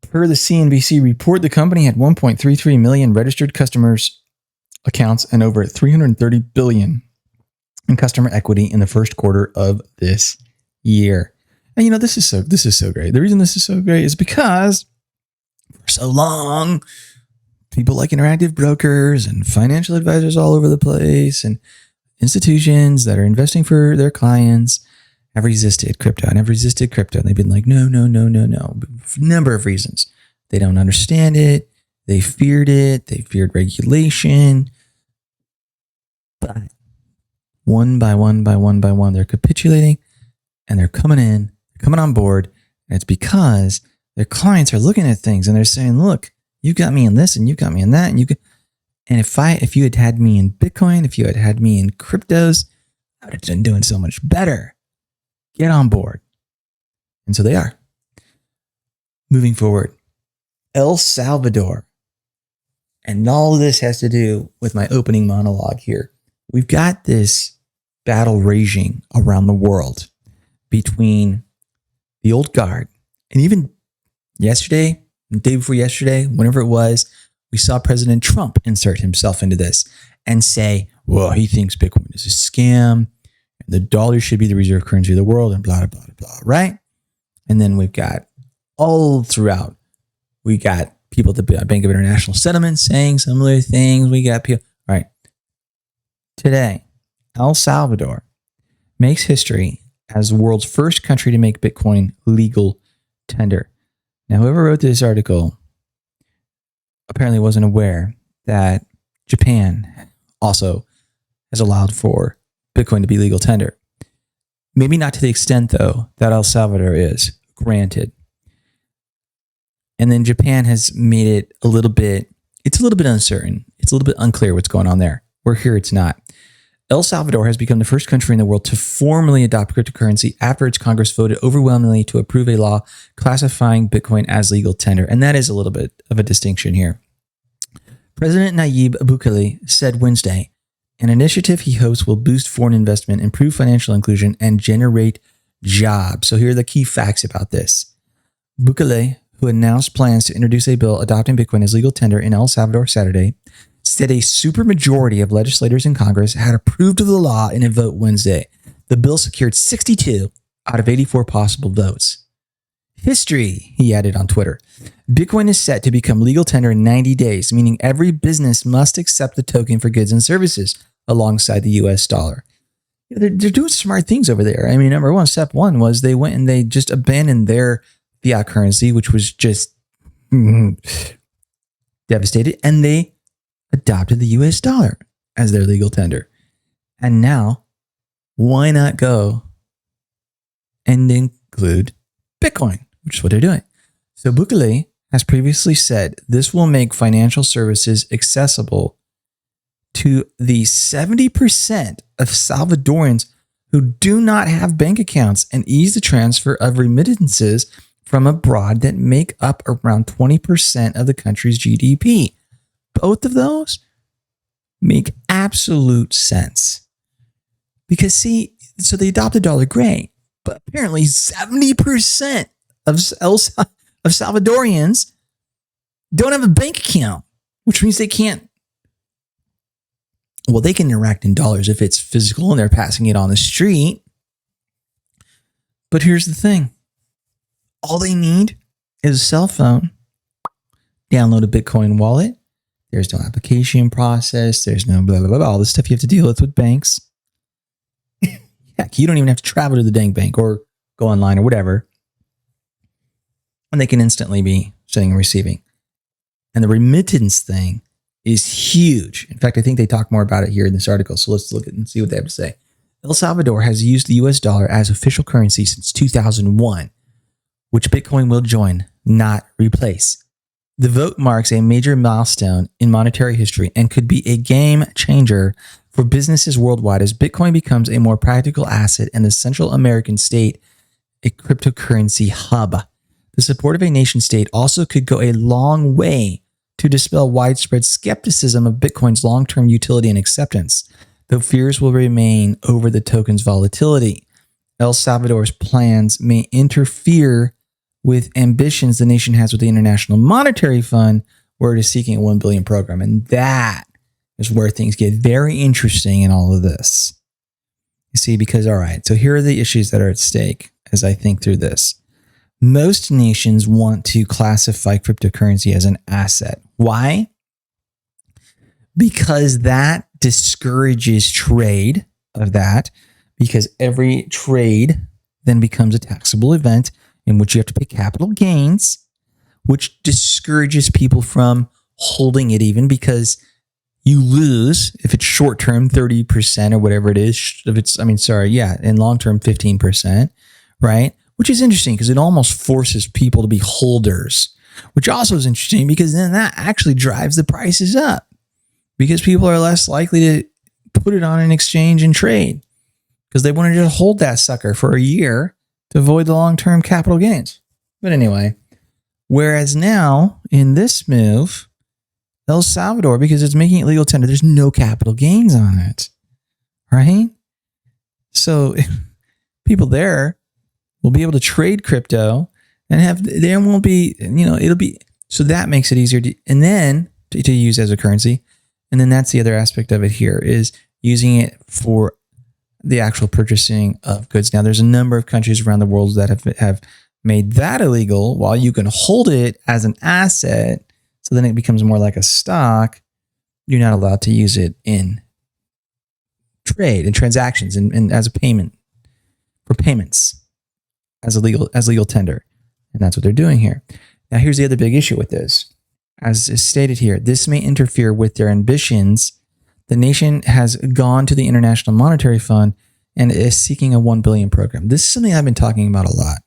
Per the CNBC report, the company had 1.33 million registered customers accounts and over 330 billion in customer equity in the first quarter of this year. And this is so great. The reason this is so great is because for so long, people like Interactive Brokers and financial advisors all over the place and institutions that are investing for their clients have resisted crypto and have resisted crypto. And they've been like, no. For a number of reasons. They don't understand it. They feared it. They feared regulation. But one by one, they're capitulating and they're coming on board. And it's because their clients are looking at things and they're saying, look, you got me in this and you got me in that. And if you had me in Bitcoin, if you had me in cryptos, I would have been doing so much better. Get on board. And so they are. Moving forward, El Salvador. And all of this has to do with my opening monologue here. We've got this battle raging around the world between the old guard and even yesterday, the day before yesterday, whenever it was, we saw President Trump insert himself into this and say, well, he thinks Bitcoin is a scam and the dollar should be the reserve currency of the world and blah, blah, blah, blah, right? And then we've got all throughout, we got people at the Bank of International Settlements saying similar things. We got people, all right. Today, El Salvador makes history as the world's first country to make Bitcoin legal tender. Now, whoever wrote this article apparently wasn't aware that Japan also has allowed for Bitcoin to be legal tender. Maybe not to the extent, though, that El Salvador is, granted. And then Japan has made it it's a little bit uncertain. It's a little bit unclear what's going on there. Where here it's not. El Salvador has become the first country in the world to formally adopt cryptocurrency after its Congress voted overwhelmingly to approve a law classifying Bitcoin as legal tender. And that is a little bit of a distinction here. President Nayib Bukele said Wednesday, an initiative he hopes will boost foreign investment, improve financial inclusion, and generate jobs. So here are the key facts about this. Bukele, who announced plans to introduce a bill adopting Bitcoin as legal tender in El Salvador Saturday, said a supermajority of legislators in Congress had approved of the law in a vote Wednesday. The bill secured 62 out of 84 possible votes. History, he added on Twitter. Bitcoin is set to become legal tender in 90 days, meaning every business must accept the token for goods and services alongside the US dollar. They're doing smart things over there. I mean, number one, step one was they went and they just abandoned their fiat currency, which was just devastated, and they adopted the US dollar as their legal tender. And now, why not go and include Bitcoin, which is what they're doing. So Bukele has previously said this will make financial services accessible to the 70% of Salvadorans who do not have bank accounts and ease the transfer of remittances from abroad that make up around 20% of the country's GDP. Both of those make absolute sense. Because see, so they adopted dollar great, but apparently 70% of Salvadorians don't have a bank account, which means they can't. Well, they can interact in dollars if it's physical and they're passing it on the street. But here's the thing. All they need is a cell phone, download a Bitcoin wallet. There's no application process. There's no blah, blah, blah, all the stuff you have to deal with banks. Heck, you don't even have to travel to the dang bank or go online or whatever. And they can instantly be sending and receiving. And the remittance thing is huge. In fact, I think they talk more about it here in this article. So let's look at and see what they have to say. El Salvador has used the US dollar as official currency since 2001, which Bitcoin will join, not replace. The vote marks a major milestone in monetary history and could be a game changer for businesses worldwide as Bitcoin becomes a more practical asset and the Central American state a cryptocurrency hub. The support of a nation state also could go a long way to dispel widespread skepticism of Bitcoin's long-term utility and acceptance, though fears will remain over the token's volatility. El Salvador's plans may interfere with ambitions the nation has with the International Monetary Fund, where it is seeking a $1 billion program. And that is where things get very interesting in all of this. You see, because, all right, so here are the issues that are at stake as I think through this. Most nations want to classify cryptocurrency as an asset. Why? Because that discourages trade of that, because every trade then becomes a taxable event in which you have to pay capital gains, which discourages people from holding it even because you lose, if it's short-term, 30% or whatever it is. If it's, and long-term, 15%, right? Which is interesting because it almost forces people to be holders, which also is interesting because then that actually drives the prices up because people are less likely to put it on an exchange and trade because they want to just hold that sucker for a year to avoid the long-term capital gains. But anyway, whereas now in this move, El Salvador, because it's making it legal tender, there's no capital gains on it, right? So people there will be able to trade crypto and there won't be, it'll be, so that makes it easier to use as a currency. And then that's the other aspect of it here is using it for the actual purchasing of goods. Now, there's a number of countries around the world that have made that illegal while you can hold it as an asset. So then it becomes more like a stock. You're not allowed to use it in trade and transactions and as a payment for payments as legal tender. And that's what they're doing here. Now, here's the other big issue with this. As is stated here, this may interfere with their ambitions. The nation has gone to the International Monetary Fund and is seeking a $1 billion program. This is something I've been talking about a lot.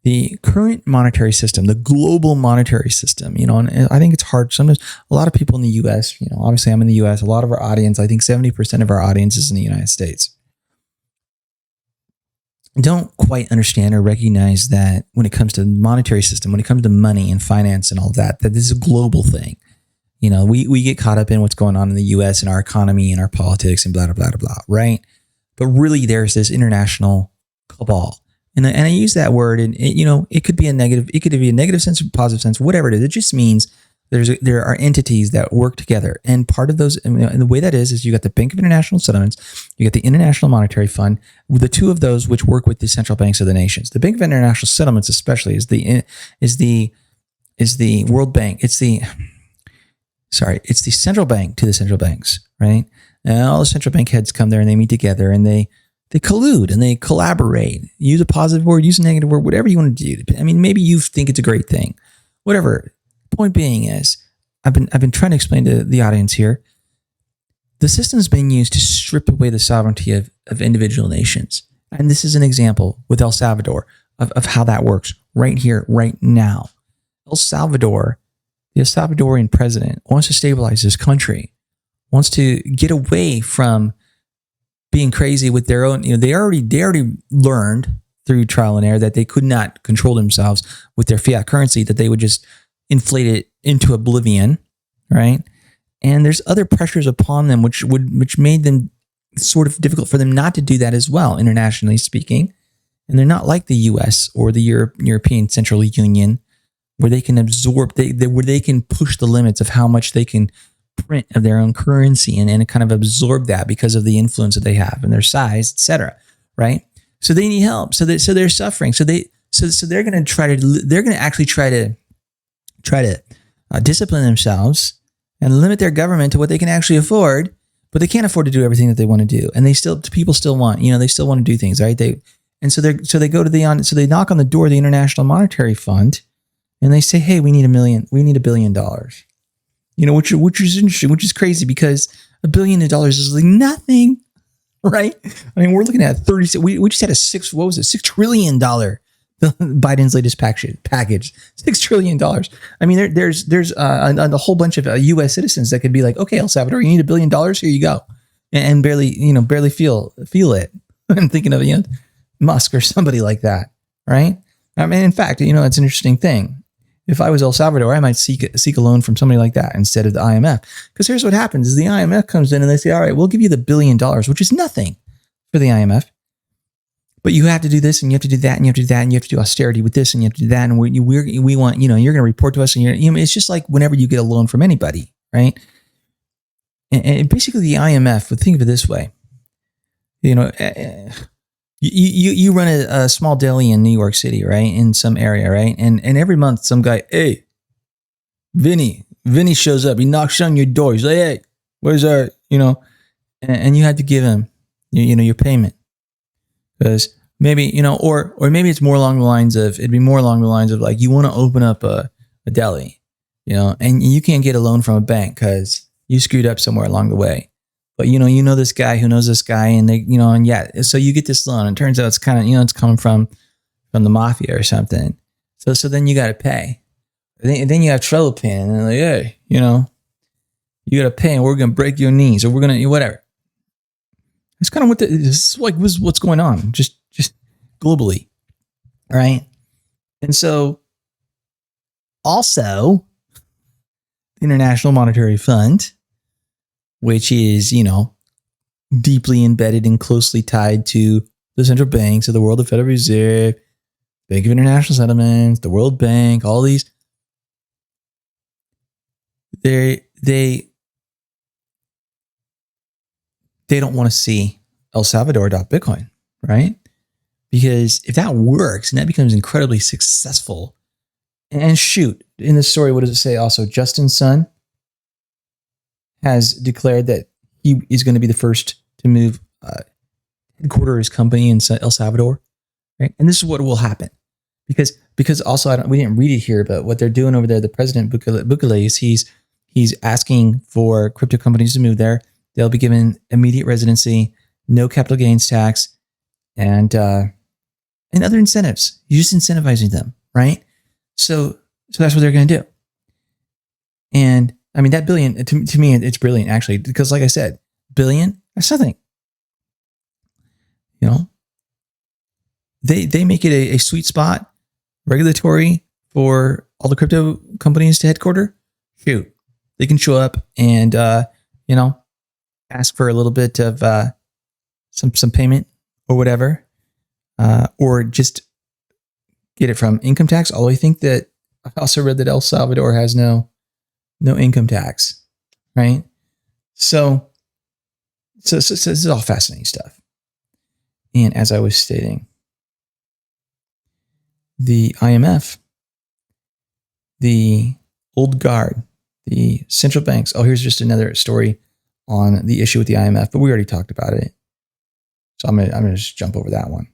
the current monetary system, the global monetary system, and I think it's hard. Sometimes a lot of people in the US, obviously I'm in the US, a lot of our audience, I think 70% of our audience is in the United States, don't quite understand or recognize that when it comes to the monetary system, when it comes to money and finance and all that this is a global thing. We get caught up in what's going on in the US and our economy and our politics and blah, blah, blah, blah, right? But really there's this international cabal. And I use that word, and it could be a negative. It could be a negative sense or positive sense, whatever it is. It just means there are entities that work together, and part of those, and the way that is you got the Bank of International Settlements, you got the International Monetary Fund, the two of those which work with the central banks of the nations. The Bank of International Settlements, especially, is the World Bank. It's the central bank to the central banks, right? And all the central bank heads come there and they meet together and they collude and they collaborate. Use a positive word, use a negative word, whatever you want to do. I mean, maybe you think it's a great thing. Whatever. Point being is, I've been trying to explain to the audience here, the system is being used to strip away the sovereignty of individual nations. And this is an example with El Salvador of how that works right here, right now. El Salvador, the Salvadorian president wants to stabilize this country, wants to get away from being crazy with their own, they already learned through trial and error that they could not control themselves with their fiat currency, that they would just inflate it into oblivion, right? And there's other pressures upon them which made them sort of difficult for them not to do that as well, internationally speaking. And they're not like the US or the European Central Union, where they can absorb, where they can push the limits of how much they can print of their own currency and kind of absorb that because of the influence that they have and their size, etc. Right? So they need help. So they're suffering. So they're going to actually try to discipline themselves and limit their government to what they can actually afford, but they can't afford to do everything that they want to do. And people still want, they still want to do things, right? They knock on the door of the International Monetary Fund and they say, hey, we need $1 billion. Which is interesting, which is crazy because $1 billion is like nothing, right? I mean, we're looking at 30. We just had $6 trillion Biden's latest package, $6 trillion. I mean, there's a whole bunch of U.S. citizens that could be like, okay, El Salvador, you need $1 billion, here you go, and barely feel it. I'm thinking of Musk or somebody like that, right? I mean, in fact, it's an interesting thing. If I was El Salvador, I might seek a loan from somebody like that instead of the IMF. Because here's what happens is the IMF comes in and they say, all right, we'll give you the $1 billion, which is nothing for the IMF. But you have to do this and you have to do that and you have to do that and you have to do austerity with this and you have to do that. And we want, you're going to report to us. And it's just like whenever you get a loan from anybody, right? And basically the IMF would think of it this way. You run a small deli in New York City, right? In some area, right? And every month some guy, hey, Vinny shows up. He knocks on your door. He's like, hey, where's our, and you have to give him, your payment. Because maybe, or maybe it's more along the lines of, like, you want to open up a deli, and you can't get a loan from a bank because you screwed up somewhere along the way. But, this guy who knows this guy and so you get this loan and it turns out it's kind of, it's coming from the mafia or something. So then you got to pay. And then you have trouble paying and they're like, hey, you got to pay and we're going to break your knees or we're going to, whatever. It's kind of what's going on just globally. Right. And so also the International Monetary Fund, which is, deeply embedded and closely tied to the central banks of the world, the Federal Reserve, Bank of International Settlements, the World Bank, all these. They don't want to see El Salvador.Bitcoin, right? Because if that works and that becomes incredibly successful, and shoot, in this story, what does it say also? Justin Sun has declared that he is going to be the first to move headquarter his company in El Salvador, right? And this is what will happen, because also we didn't read it here, but what they're doing over there, the president Bukele is he's asking for crypto companies to move there. They'll be given immediate residency, no capital gains tax, and and other incentives. You're just incentivizing them, right? So that's what they're going to do. And I mean, that billion, to me, it's brilliant, actually, because like I said, billion, that's nothing. You know, they make it a sweet spot, regulatory, for all the crypto companies to headquarter. Shoot, they can show up and, you know, ask for a little bit of some payment or whatever, or just get it from income tax. Although I think that I also read that El Salvador has no income tax, right? So this is all fascinating stuff. And as I was stating, the IMF, the old guard, the central banks. Oh, here's just another story on the issue with the IMF, but we already talked about it. So I'm gonna just jump over that one.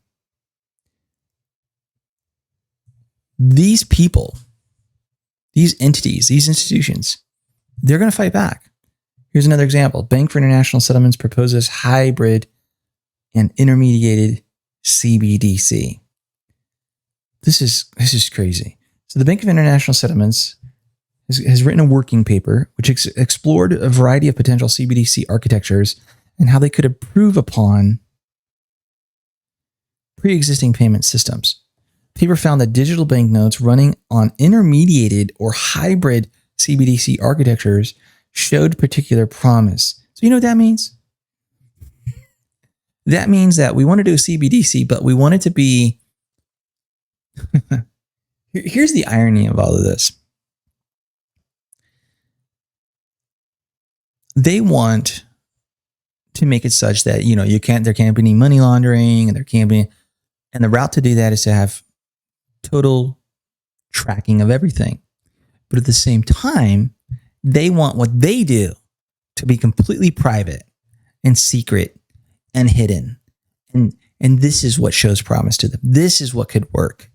These people, these entities, these institutions, they're going to fight back. Here's another example. Bank for International Settlements proposes hybrid and intermediated CBDC. This is crazy. So the Bank of International Settlements has written a working paper which explored a variety of potential CBDC architectures and how they could improve upon pre-existing payment systems. The paper found that digital banknotes running on intermediated or hybrid CBDC architectures showed particular promise. So you know what that means? That means that we want to do a CBDC, but we want it to be... Here's the irony of all of this. They want to make it such that, you know, there can't be any money laundering, and there can't be, and the route to do that is to have total tracking of everything. But at the same time, they want what they do to be completely private and secret and hidden. And this is what shows promise to them. This is what could work.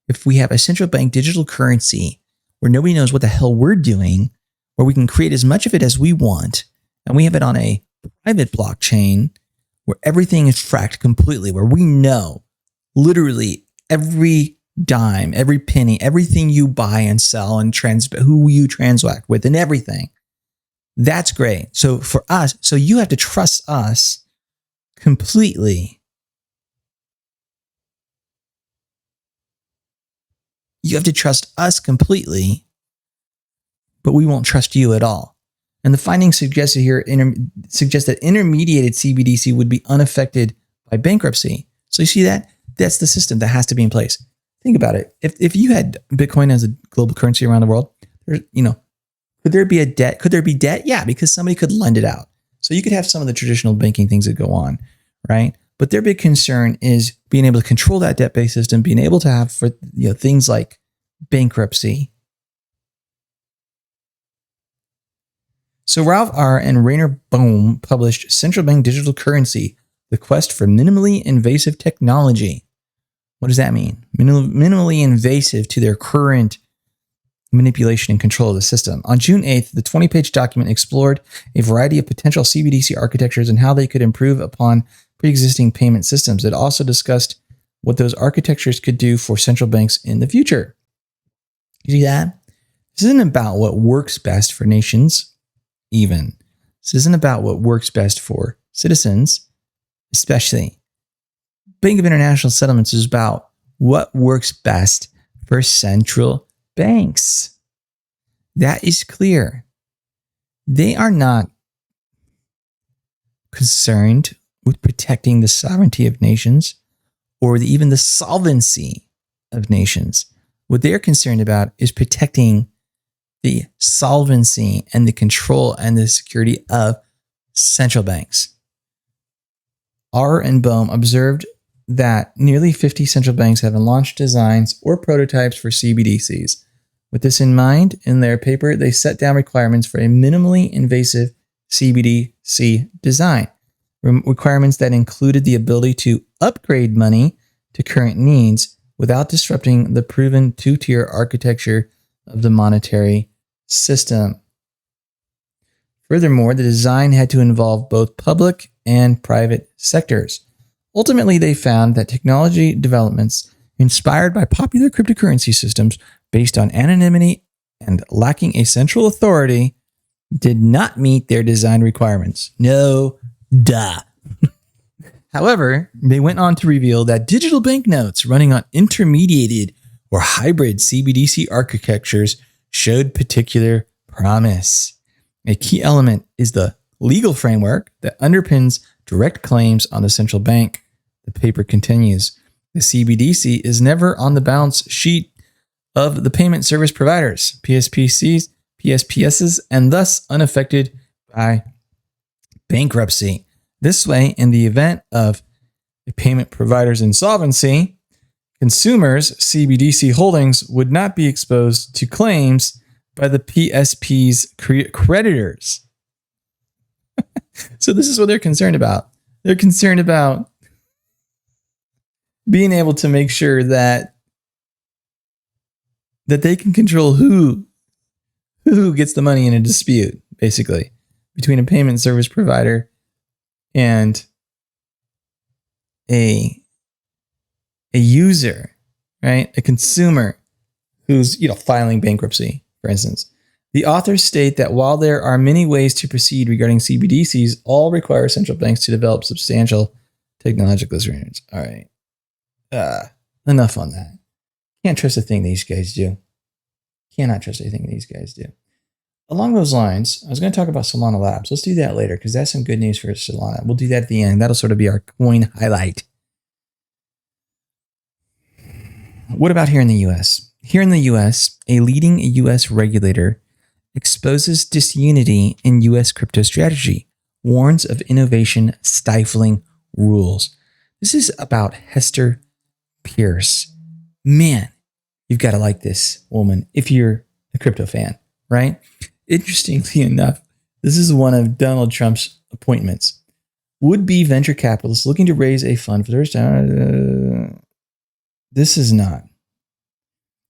If we have a central bank digital currency where nobody knows what the hell we're doing, where we can create as much of it as we want, and we have it on a private blockchain where everything is tracked completely, where we know literally every dime, every penny, everything you buy and sell and who you transact with and everything. That's great. So for us, so you have to trust us completely. You have to trust us completely, but we won't trust you at all. And the findings suggested here suggest that intermediated CBDC would be unaffected by bankruptcy. So you see that? That's the system that has to be in place. Think about it. If you had Bitcoin as a global currency around the world, could there be a debt? Could there be debt? Yeah, because somebody could lend it out. So you could have some of the traditional banking things that go on, right? But their big concern is being able to control that debt-based system, being able to have things like bankruptcy. So Ralph R. and Rainer Bohm published Central Bank Digital Currency, the Quest for Minimally Invasive Technology. What does that mean? Minimally invasive to their current manipulation and control of the system. On June 8th, the 20-page document explored a variety of potential CBDC architectures and how they could improve upon pre-existing payment systems. It also discussed what those architectures could do for central banks in the future. You see that? This isn't about what works best for nations, even. This isn't about what works best for citizens, especially. Bank of International Settlements is about what works best for central banks. That is clear. They are not concerned with protecting the sovereignty of nations or even the solvency of nations. What they're concerned about is protecting the solvency and the control and the security of central banks. R. and Bohm observed that nearly 50 central banks have launched designs or prototypes for CBDCs. With this in mind, in their paper, they set down requirements for a minimally invasive CBDC design. Requirements that included the ability to upgrade money to current needs without disrupting the proven two-tier architecture of the monetary system. Furthermore, the design had to involve both public and private sectors. Ultimately, they found that technology developments inspired by popular cryptocurrency systems based on anonymity and lacking a central authority, did not meet their design requirements. No, duh. However, they went on to reveal that digital banknotes running on intermediated or hybrid CBDC architectures showed particular promise. A key element is the legal framework that underpins direct claims on the central bank. The paper continues. The CBDC is never on the balance sheet of the payment service providers, PSPSs, and thus unaffected by bankruptcy. This way, in the event of a payment provider's insolvency, consumers' CBDC holdings would not be exposed to claims by the PSP's creditors. So this is what they're concerned about. They're concerned about being able to make sure that they can control who gets the money in a dispute, basically, between a payment service provider and a user, right? A consumer who's, filing bankruptcy, for instance. The authors state that while there are many ways to proceed regarding CBDCs, all require central banks to develop substantial technological standards. All right. Enough on that. Can't trust a thing these guys do. Cannot trust anything these guys do. Along those lines, I was going to talk about Solana Labs. Let's do that later because that's some good news for Solana. We'll do that at the end. That'll sort of be our coin highlight. What about here in the US? Here in the US, a leading US regulator exposes disunity in US crypto strategy, warns of innovation stifling rules. This is about Hester Pierce. Man, you've got to like this woman if you're a crypto fan, right? Interestingly enough, this is one of Donald Trump's appointments. Would-be venture capitalists looking to raise a fund for the first time. This is not.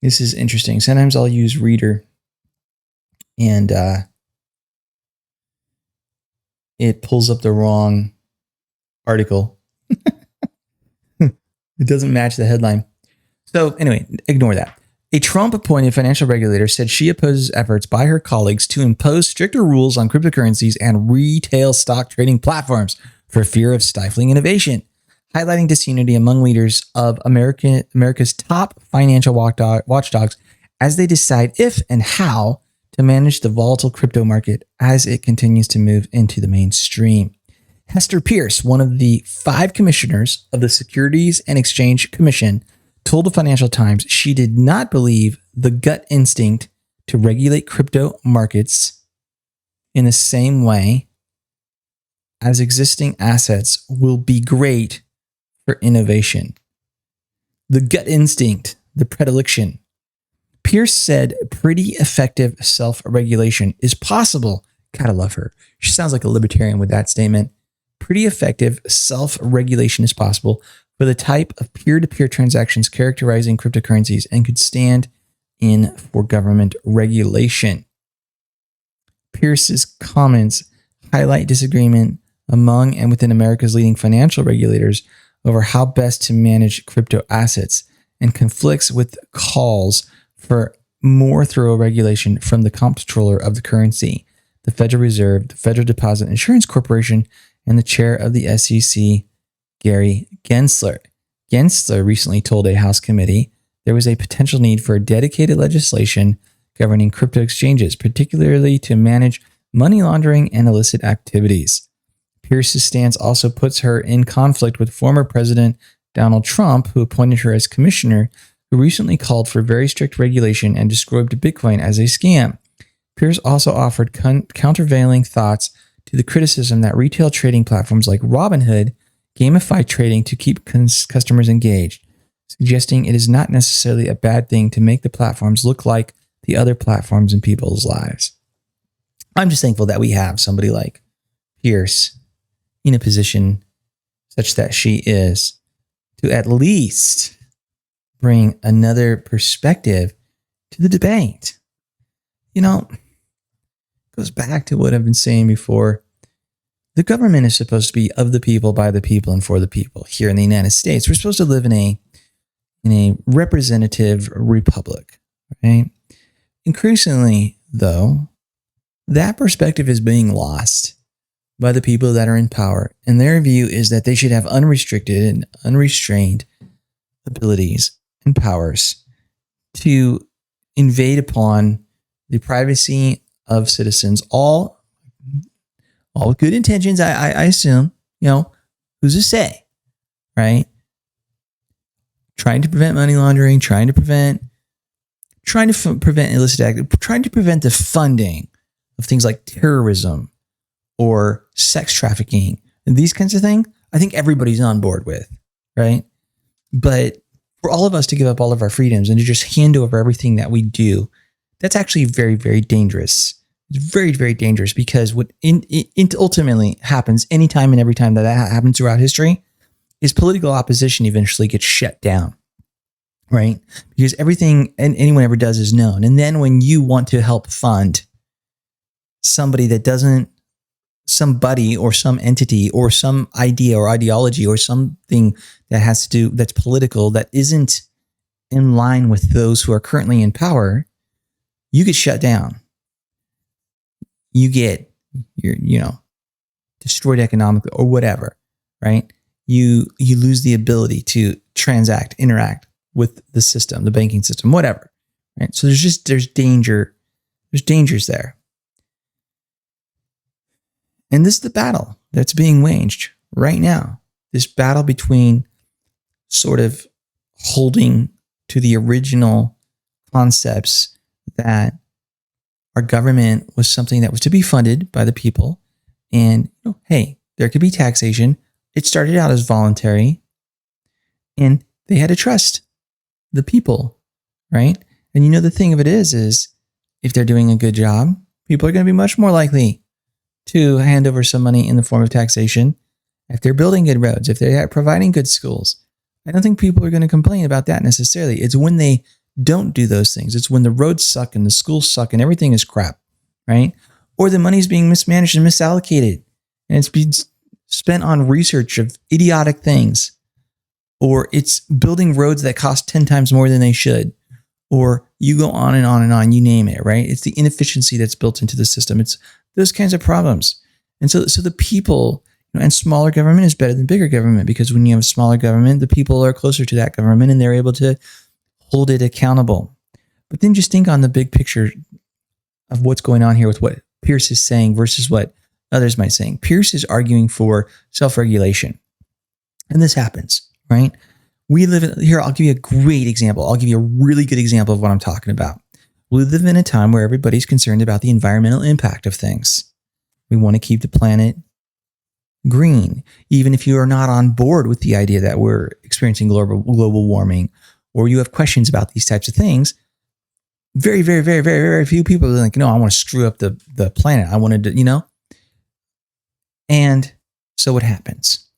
This is interesting. Sometimes I'll use Reader and it pulls up the wrong article. It doesn't match the headline. So anyway, ignore that. A Trump-appointed financial regulator said she opposes efforts by her colleagues to impose stricter rules on cryptocurrencies and retail stock trading platforms for fear of stifling innovation, highlighting disunity among leaders of America's top financial watchdogs as they decide if and how to manage the volatile crypto market as it continues to move into the mainstream. Hester Pierce, one of the 5 commissioners of the Securities and Exchange Commission, told the Financial Times she did not believe the gut instinct to regulate crypto markets in the same way as existing assets will be great for innovation. The gut instinct, the predilection. Pierce said pretty effective self-regulation is possible. Gotta love her. She sounds like a libertarian with that statement. Pretty effective self-regulation is possible for the type of peer-to-peer transactions characterizing cryptocurrencies and could stand in for government regulation. Pierce's comments highlight disagreement among and within America's leading financial regulators over how best to manage crypto assets and conflicts with calls for more thorough regulation from the comptroller of the currency, the Federal Reserve, the Federal Deposit Insurance Corporation, and the chair of the SEC, Gary Gensler. Gensler recently told a House committee there was a potential need for dedicated legislation governing crypto exchanges, particularly to manage money laundering and illicit activities. Pierce's stance also puts her in conflict with former President Donald Trump, who appointed her as commissioner, who recently called for very strict regulation and described Bitcoin as a scam. Pierce also offered countervailing thoughts to the criticism that retail trading platforms like Robinhood gamify trading to keep customers engaged, suggesting it is not necessarily a bad thing to make the platforms look like the other platforms in people's lives. I'm just thankful that we have somebody like Pierce in a position such that she is to at least bring another perspective to the debate. It goes back to what I've been saying before. The government is supposed to be of the people, by the people, and for the people. Here in the United States, we're supposed to live in a in a representative republic, right? Increasingly, though, that perspective is being lost by the people that are in power. And their view is that they should have unrestricted and unrestrained abilities and powers to invade upon the privacy of citizens, all with good intentions, I assume, who's to say, right? Trying to prevent money laundering, trying to prevent illicit activity, trying to prevent the funding of things like terrorism or sex trafficking and these kinds of things. I think everybody's on board with, right? But for all of us to give up all of our freedoms and to just hand over everything that we do, that's actually very, very dangerous. It's very, very dangerous, because what ultimately happens anytime and every time that happens throughout history is political opposition eventually gets shut down, right? Because everything anyone ever does is known. And then when you want to help fund somebody or some entity or some idea or ideology or something that's political, that isn't in line with those who are currently in power, you get shut down. You're destroyed economically or whatever, right? You lose the ability to interact with the system, the banking system, whatever, right? So there's dangers there. And this is the battle that's being waged right now. This battle between sort of holding to the original concepts that our government was something that was to be funded by the people. And, hey, there could be taxation. It started out as voluntary, and they had to trust the people, right? And the thing of it is if they're doing a good job, people are going to be much more likely to hand over some money in the form of taxation. If they're building good roads, if they're providing good schools, I don't think people are going to complain about that necessarily. It's when they don't do those things. It's when the roads suck and the schools suck and everything is crap, right? Or the money's being mismanaged and misallocated, and it's being spent on research of idiotic things, or it's building roads that cost 10 times more than they should, or you go on and on and on, you name it, right? It's the inefficiency that's built into the system. It's those kinds of problems. And so the people, and smaller government is better than bigger government, because when you have a smaller government, the people are closer to that government and they're able to hold it accountable. But then just think on the big picture of what's going on here with what Pierce is saying versus what others might say. Pierce is arguing for self-regulation. And this happens, right? We live in, here, I'll give you a great example. I'll give you a really good example of what I'm talking about. We live in a time where everybody's concerned about the environmental impact of things. We want to keep the planet green, even if you are not on board with the idea that we're experiencing global warming, or you have questions about these types of things. Very, very, very, very, very few people are like, I want to screw up the planet. I wanted to, And so what happens?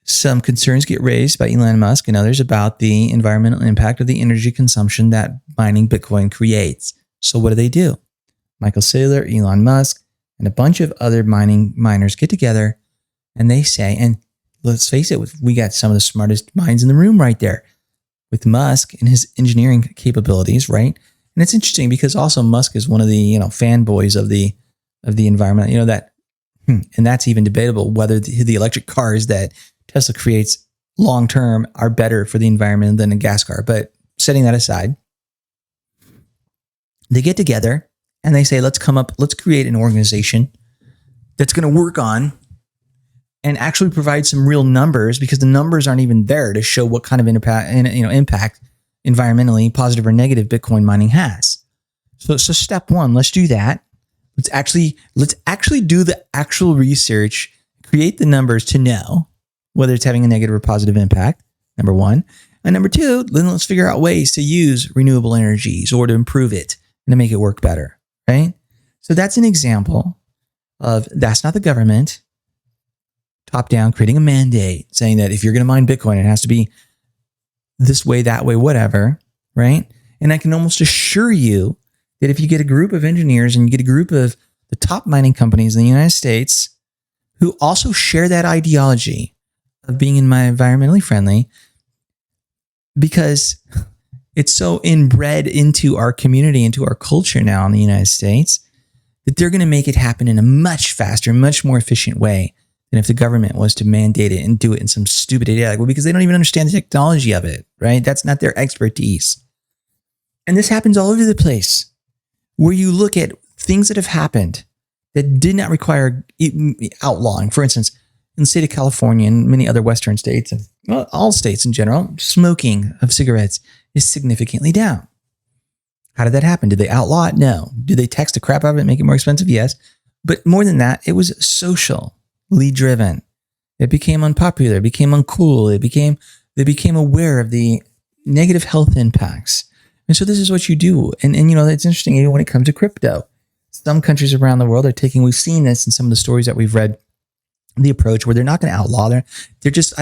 Some concerns get raised by Elon Musk and others about the environmental impact of the energy consumption that mining Bitcoin creates. So what do? Michael Saylor, Elon Musk, and a bunch of other miners get together, and they say, and let's face it, we got some of the smartest minds in the room right there with Musk and his engineering capabilities, right? And it's interesting because also Musk is one of the fanboys of the environment, and that's even debatable whether the electric cars that Tesla creates long term are better for the environment than a gas car. But setting that aside, they get together and they say, let's create an organization that's going to work on and actually provide some real numbers, because the numbers aren't even there to show what kind of impact environmentally, positive or negative, Bitcoin mining has. So step one, let's do that. Let's actually do the actual research, create the numbers to know whether it's having a negative or positive impact, number one. And number two, then let's figure out ways to use renewable energies or to improve it and to make it work better, right? So that's an example of, that's not the government top down creating a mandate saying that if you're going to mine Bitcoin, it has to be this way, that way, whatever, right? And I can almost assure you that if you get a group of engineers and you get a group of the top mining companies in the United States who also share that ideology of being environmentally friendly because it's so inbred into our community, into our culture now in the United States, that they're going to make it happen in a much faster, much more efficient way than if the government was to mandate it and do it in some stupid idea. Well, because they don't even understand the technology of it, right? That's not their expertise. And this happens all over the place, where you look at things that have happened that did not require outlawing. For instance, in the state of California and many other Western states, and well, all states in general, smoking of cigarettes is significantly down. How did that happen? Did they outlaw it? No. Did they tax the crap out of it and make it more expensive? Yes. But more than that, it was socially driven. It became unpopular. It became uncool. They became aware of the negative health impacts. And so this is what you do. And you know, it's interesting, even when it comes to crypto. Some countries around the world are taking, we've seen this in some of the stories that we've read, the approach where they're not going to outlaw. They're just,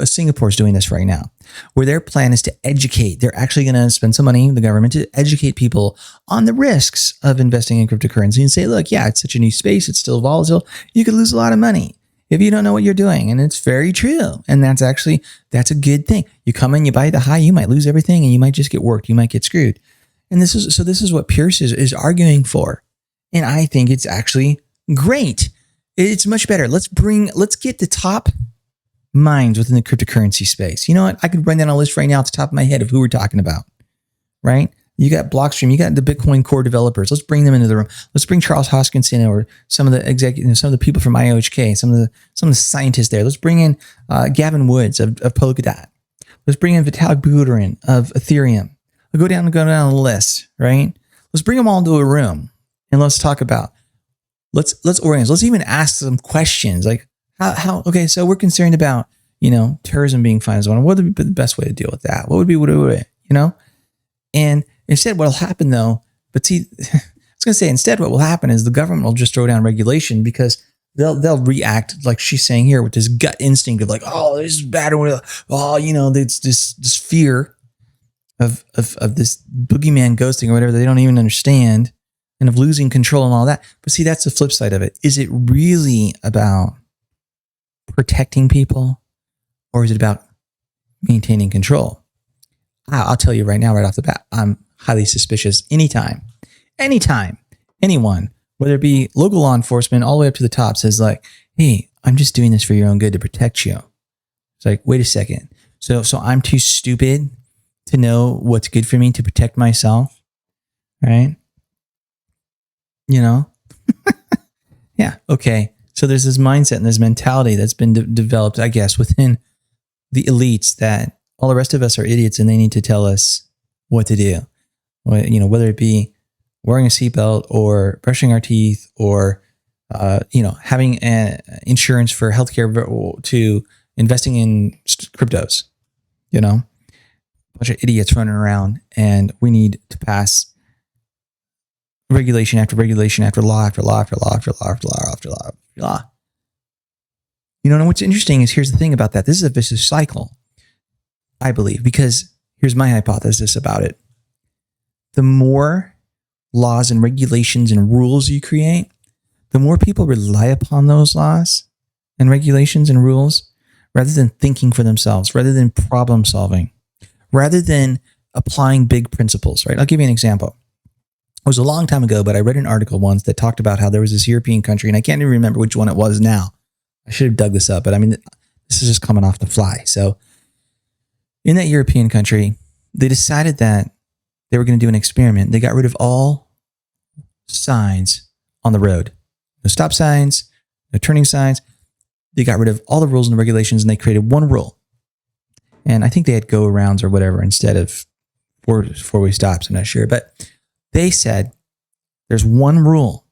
Singapore's doing this right now, where their plan is to educate. They're actually going to spend some money, the government, to educate people on the risks of investing in cryptocurrency and say, look, yeah, it's such a new space. It's still volatile. You could lose a lot of money if you don't know what you're doing. And it's very true. And that's a good thing. You come in, you buy the high, you might lose everything and you might just get worked. You might get screwed. And this is what Pierce is arguing for. And I think it's actually great. It's much better. Let's get the top minds within the cryptocurrency space. You know what? I could run down a list right now at the top of my head of who we're talking about, right? You got Blockstream, you got the Bitcoin core developers. Let's bring them into the room. Let's bring Charles Hoskinson or some of the executives, some of the people from IOHK, some of the scientists there. Let's bring in Gavin Woods of Polkadot. Let's bring in Vitalik Buterin of Ethereum. We'll go down the list, right? Let's bring them all into a room and let's talk about. Let's organize. Let's even ask some questions like how. Okay, so we're concerned about terrorism being financed. What would be the best way to deal with that? What would be And instead, what'll happen though? But see, I was going to say instead, what will happen is the government will just throw down regulation because they'll react like she's saying here with this gut instinct of like, oh, this is bad, or it's this fear of this boogeyman ghosting or whatever that they don't even understand. And of losing control and all that. But see, that's the flip side of it. Is it really about protecting people or is it about maintaining control? I'll tell you right now, right off the bat, I'm highly suspicious anytime, anyone, whether it be local law enforcement all the way up to the top says like, hey, I'm just doing this for your own good to protect you. It's like, wait a second. So I'm too stupid to know what's good for me to protect myself, right? Yeah. Okay. So there's this mindset and this mentality that's been developed, I guess, within the elites that all the rest of us are idiots and they need to tell us what to do. Whether it be wearing a seatbelt or brushing our teeth or, having insurance for healthcare to investing in cryptos, a bunch of idiots running around, and we need to pass regulation after regulation after law after law after law after law after law after law after law. And what's interesting is here's the thing about that. This is a vicious cycle, I believe, because here's my hypothesis about it. The more laws and regulations and rules you create, the more people rely upon those laws and regulations and rules rather than thinking for themselves, rather than problem solving, rather than applying big principles, right? I'll give you an example. It was a long time ago, but I read an article once that talked about how there was this European country, and I can't even remember which one it was now. I should have dug this up, but I mean, this is just coming off the fly. So in that European country, they decided that they were going to do an experiment. They got rid of all signs on the road. No stop signs, no turning signs. They got rid of all the rules and the regulations, and they created one rule. And I think they had go-arounds or whatever instead of four-way stops. I'm not sure, but they said there's one rule.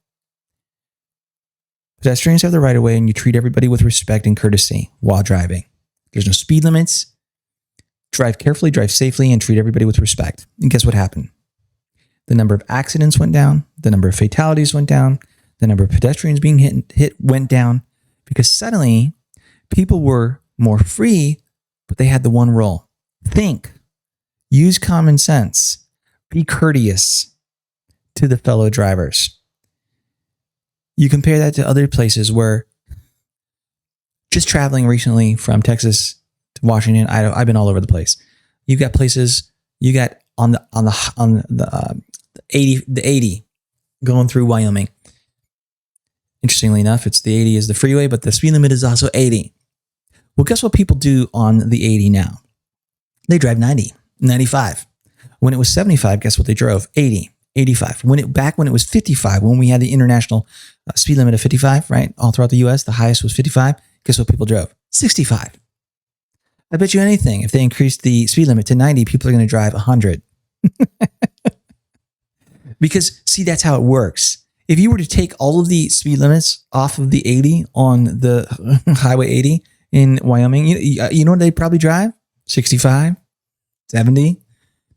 Pedestrians have the right of way and you treat everybody with respect and courtesy while driving. There's no speed limits. Drive carefully, drive safely, and treat everybody with respect. And guess what happened? The number of accidents went down. The number of fatalities went down. The number of pedestrians being hit went down because suddenly people were more free, but they had the one rule. Think. Use common sense. Be courteous to the fellow drivers. You compare that to other places where Just traveling recently from Texas to Washington, I've been all over the place. You've got places, you got on the 80 going through Wyoming. Interestingly enough, it's the 80 is the freeway, but the speed limit is also 80. Well, guess what people do on the 80 now? They drive 90, 95. When it was 75, guess what they drove? 80, 85. Back when it was 55, when we had the international speed limit of 55, right? All throughout the US, the highest was 55. Guess what people drove? 65. I bet you anything, if they increased the speed limit to 90, people are going to drive 100. Because, see, that's how it works. If you were to take all of the speed limits off of the 80 on the Highway 80 in Wyoming, you know what they probably drive? 65, 70.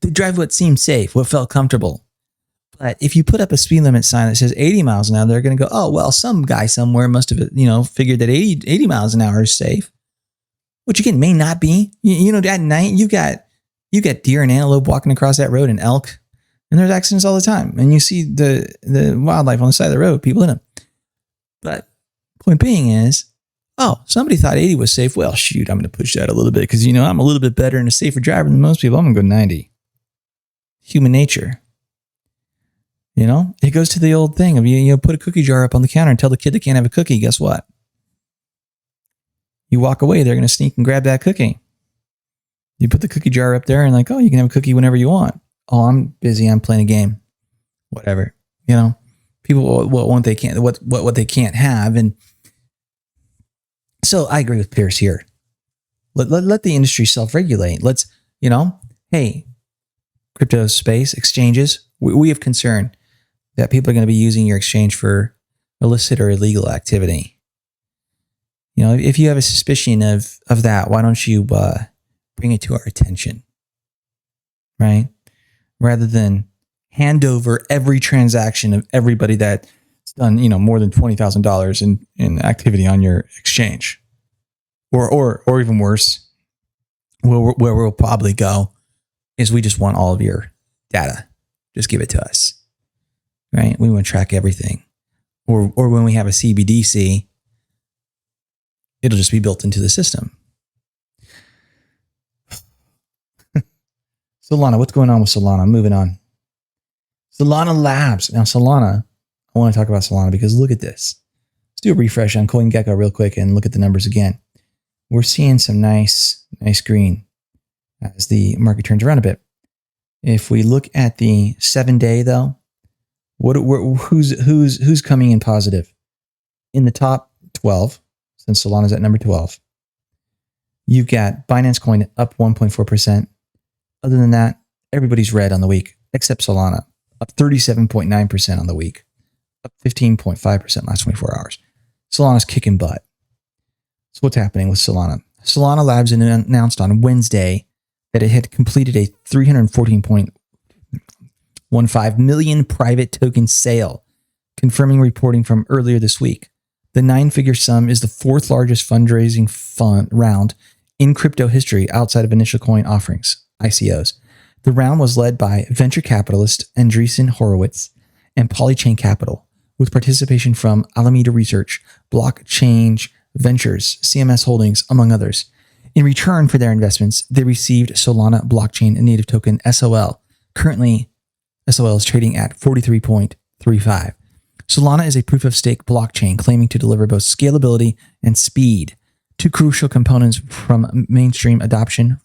They drive what seemed safe, what felt comfortable. But if you put up a speed limit sign that says 80 miles an hour, they're going to go, oh, well, some guy somewhere must have, figured that 80 miles an hour is safe. Which again, may not be. At night, you got deer and antelope walking across that road and elk. And there's accidents all the time. And you see the wildlife on the side of the road, people in them. But point being is, somebody thought 80 was safe. Well, shoot, I'm going to push that a little bit because, I'm a little bit better and a safer driver than most people. I'm going to go 90. Human nature. It goes to the old thing of, put a cookie jar up on the counter and tell the kid they can't have a cookie. Guess what? You walk away, they're going to sneak and grab that cookie. You put the cookie jar up there and you can have a cookie whenever you want. Oh, I'm busy. I'm playing a game. Whatever. People what they can't have. And so I agree with Pierce here. Let the industry self-regulate. Let's, hey, crypto space, exchanges, we have concern that people are going to be using your exchange for illicit or illegal activity. If you have a suspicion of that, why don't you bring it to our attention, right? Rather than hand over every transaction of everybody that's done, more than $20,000 in activity on your exchange, or even worse, where we'll probably go is we just want all of your data. Just give it to us, right? We want to track everything, or when we have a CBDC. It'll just be built into the system. Solana, what's going on with Solana? Moving on. Solana Labs. Now, Solana, I want to talk about Solana because look at this. Let's do a refresh on CoinGecko real quick and look at the numbers again. We're seeing some nice green as the market turns around a bit. If we look at the 7-day though, who's coming in positive? In the top 12, since Solana's at number 12, you've got Binance Coin up 1.4%. Other than that, everybody's red on the week, except Solana, up 37.9% on the week, up 15.5% last 24 hours. Solana's kicking butt. So what's happening with Solana? Solana Labs announced on Wednesday that it had completed a 314.15 million private token sale, confirming reporting from earlier this week. The 9-figure sum is the 4th largest fundraising round in crypto history outside of initial coin offerings, ICOs. The round was led by venture capitalist Andreessen Horowitz and Polychain Capital, with participation from Alameda Research, Blockchain Ventures, CMS Holdings, among others. In return for their investments, they received Solana blockchain native token SOL. Currently, SOL is trading at 43.35. Solana is a proof-of-stake blockchain claiming to deliver both scalability and speed, two crucial components for mainstream adoption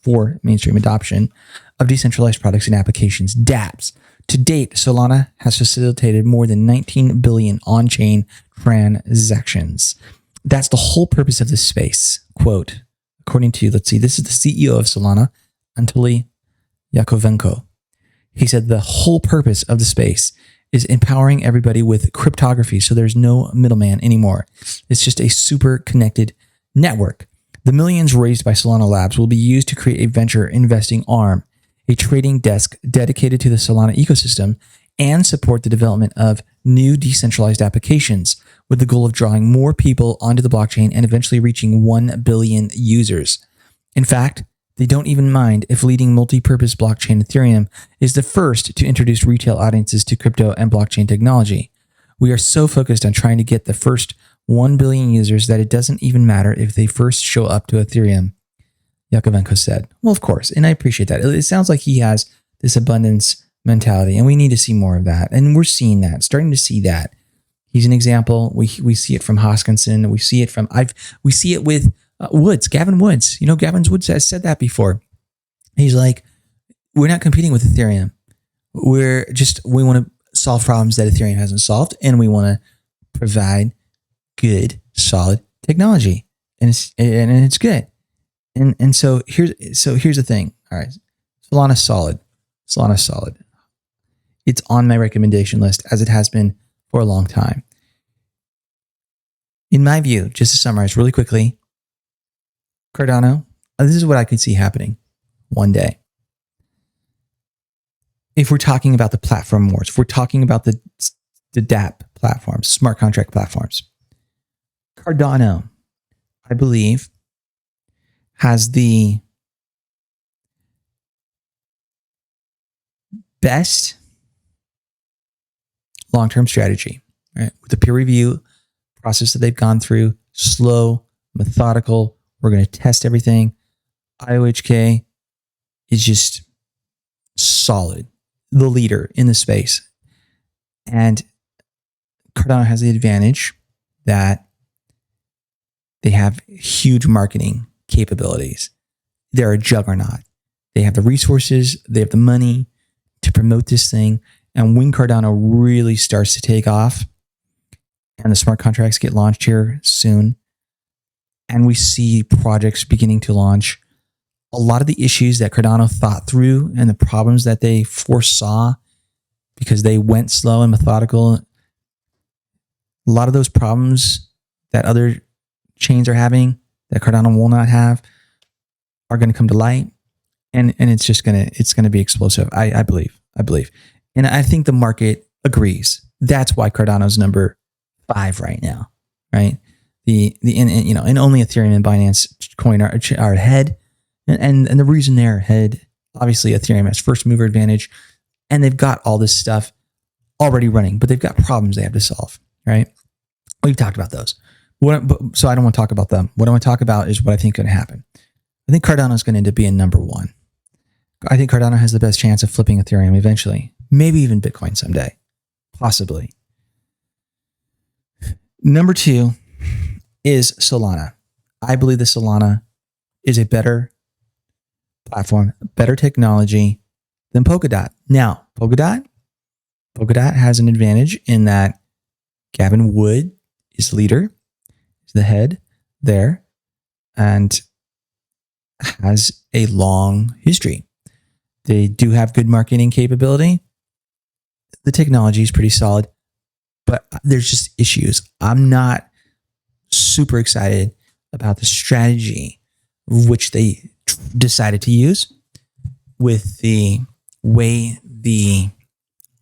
of decentralized products and applications, dApps. To date, Solana has facilitated more than 19 billion on-chain transactions. That's the whole purpose of this space. Quote, according to, this is the CEO of Solana, Anatoly Yakovenko. He said the whole purpose of the space is empowering everybody with cryptography so there's no middleman anymore. It's just a super connected network. The millions raised by Solana Labs will be used to create a venture investing arm, a trading desk dedicated to the Solana ecosystem, and support the development of new decentralized applications with the goal of drawing more people onto the blockchain and eventually reaching 1 billion users. In fact, they don't even mind if leading multi-purpose blockchain Ethereum is the first to introduce retail audiences to crypto and blockchain technology. We are so focused on trying to get the first 1 billion users that it doesn't even matter if they first show up to Ethereum, Yakovenko said. Well, of course, and I appreciate that. It sounds like he has this abundance mentality, and we need to see more of that. And we're seeing that, starting to see that. He's an example. We see it from Hoskinson. We see it from we see it with Woods, Gavin Woods. You know, Gavin Woods has said that before. He's like, we're not competing with Ethereum. We want to solve problems that Ethereum hasn't solved, and we want to provide good, solid technology, and it's good. And so here's the thing. All right, Solana's solid. Solana's solid. It's on my recommendation list, as it has been for a long time. In my view, just to summarize really quickly, Cardano, this is what I could see happening one day. If we're talking about the platform wars, if we're talking about the dApp platforms, smart contract platforms, Cardano, I believe, has the best long-term strategy, right? With the peer review process that they've gone through, slow, methodical, we're going to test everything. IOHK is just solid, the leader in the space. And Cardano has the advantage that they have huge marketing capabilities. They're a juggernaut. They have the resources, they have the money to promote this thing. And when Cardano really starts to take off and the smart contracts get launched here soon, and we see projects beginning to launch, a lot of the issues that Cardano thought through and the problems that they foresaw because they went slow and methodical, a lot of those problems that other chains are having that Cardano will not have are going to come to light, and it's going to be explosive. I believe, and I think the market agrees. That's why Cardano's number 5 right now, right? And only Ethereum and Binance Coin are ahead, and the reason they're ahead, obviously Ethereum has first mover advantage, and they've got all this stuff already running, but they've got problems they have to solve, right? We've talked about those. So I don't want to talk about them. What I want to talk about is what I think is going to happen. I think Cardano is going to end up being number 1. I think Cardano has the best chance of flipping Ethereum eventually, maybe even Bitcoin someday, possibly. Number 2 is Solana. I believe that Solana is a better platform, better technology than Polkadot. Now, Polkadot has an advantage in that Gavin Wood is leader, is the head there, and has a long history. They do have good marketing capability. The technology is pretty solid, but there's just issues. I'm not super excited about the strategy which they decided to use with the way the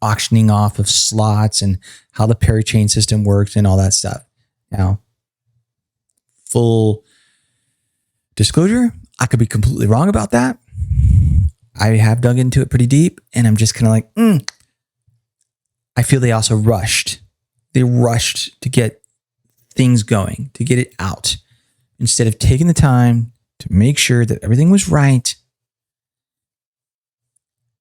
auctioning off of slots and how the parachain system works and all that stuff. Now, full disclosure, I could be completely wrong about that. I have dug into it pretty deep, and I'm just kind of like, I feel they also rushed. They rushed to get things going, to get it out, instead of taking the time to make sure that everything was right.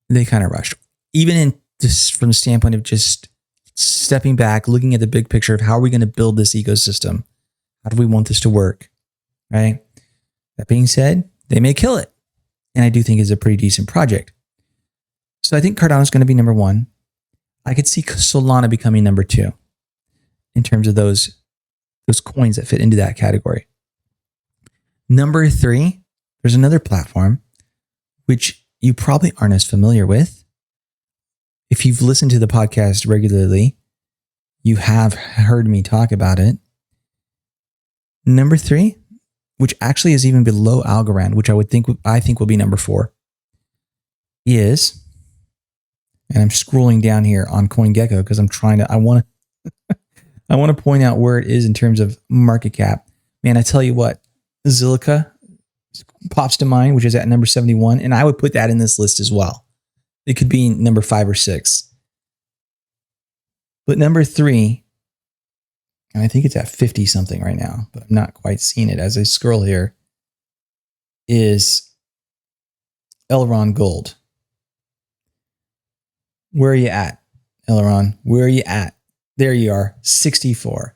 They kind of rushed, even in just from the standpoint of just stepping back, looking at the big picture of how are we going to build this ecosystem? How do we want this to work? Right? That being said, they may kill it. And I do think it's a pretty decent project. So I think Cardano is going to be number 1. I could see Solana becoming number 2 in terms of those coins that fit into that category. Number 3, there's another platform which you probably aren't as familiar with. If you've listened to the podcast regularly, you have heard me talk about it. Number 3, which actually is even below Algorand, which I think will be number 4, is, and I'm scrolling down here on CoinGecko because I want to point out where it is in terms of market cap. Man, I tell you what, Zilliqa pops to mind, which is at number 71, and I would put that in this list as well. It could be number 5 or 6. But number 3 and I think it's at 50 something right now, but I'm not quite seeing it as I scroll here, is Elron Gold. Where are you at, Elron? Where are you at? There you are, 64.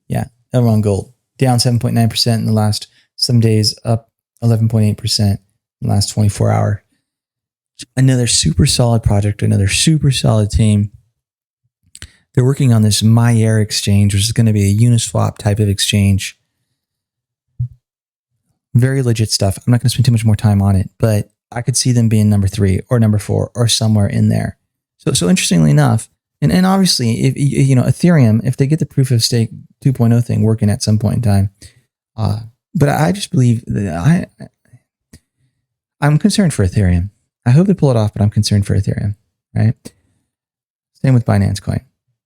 Yeah, Elron Gold, down 7.9% in the last 7 days, up 11.8% in the last 24 hours. Another super solid project, another super solid team. They're working on this MyAir exchange, which is going to be a Uniswap type of exchange. Very legit stuff. I'm not going to spend too much more time on it, but I could see them being number 3 or number 4 or somewhere in there. So interestingly enough, and obviously, if you know, Ethereum, if they get the proof of stake 2.0 thing working at some point in time, but I just believe that I'm concerned for Ethereum. I hope they pull it off, but I'm concerned for Ethereum, right? Same with Binance Coin.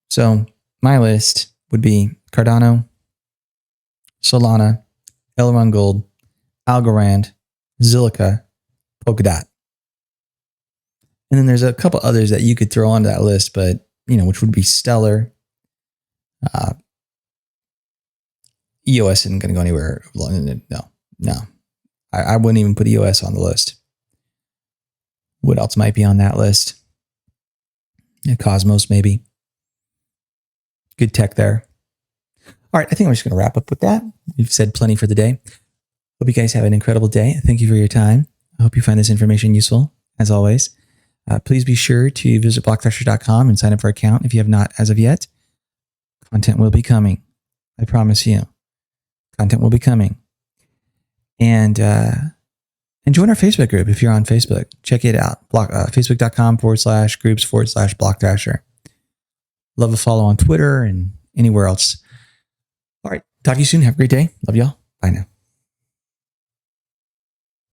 So my list would be Cardano, Solana, Elron Gold, Algorand, Zilliqa, Polkadot. And then there's a couple others that you could throw onto that list, but, you know, which would be Stellar. EOS isn't going to go anywhere. No. I wouldn't even put EOS on the list. What else might be on that list? Cosmos, maybe. Good tech there. All right, I think I'm just going to wrap up with that. We've said plenty for the day. Hope you guys have an incredible day. Thank you for your time. I hope you find this information useful, as always. Please be sure to visit blockthrasher.com and sign up for an account if you have not as of yet. Content will be coming. I promise you. Content will be coming. And join our Facebook group if you're on Facebook. Check it out. Facebook.com/groups/blockthrasher. Love a follow on Twitter and anywhere else. All right. Talk to you soon. Have a great day. Love y'all. Bye now.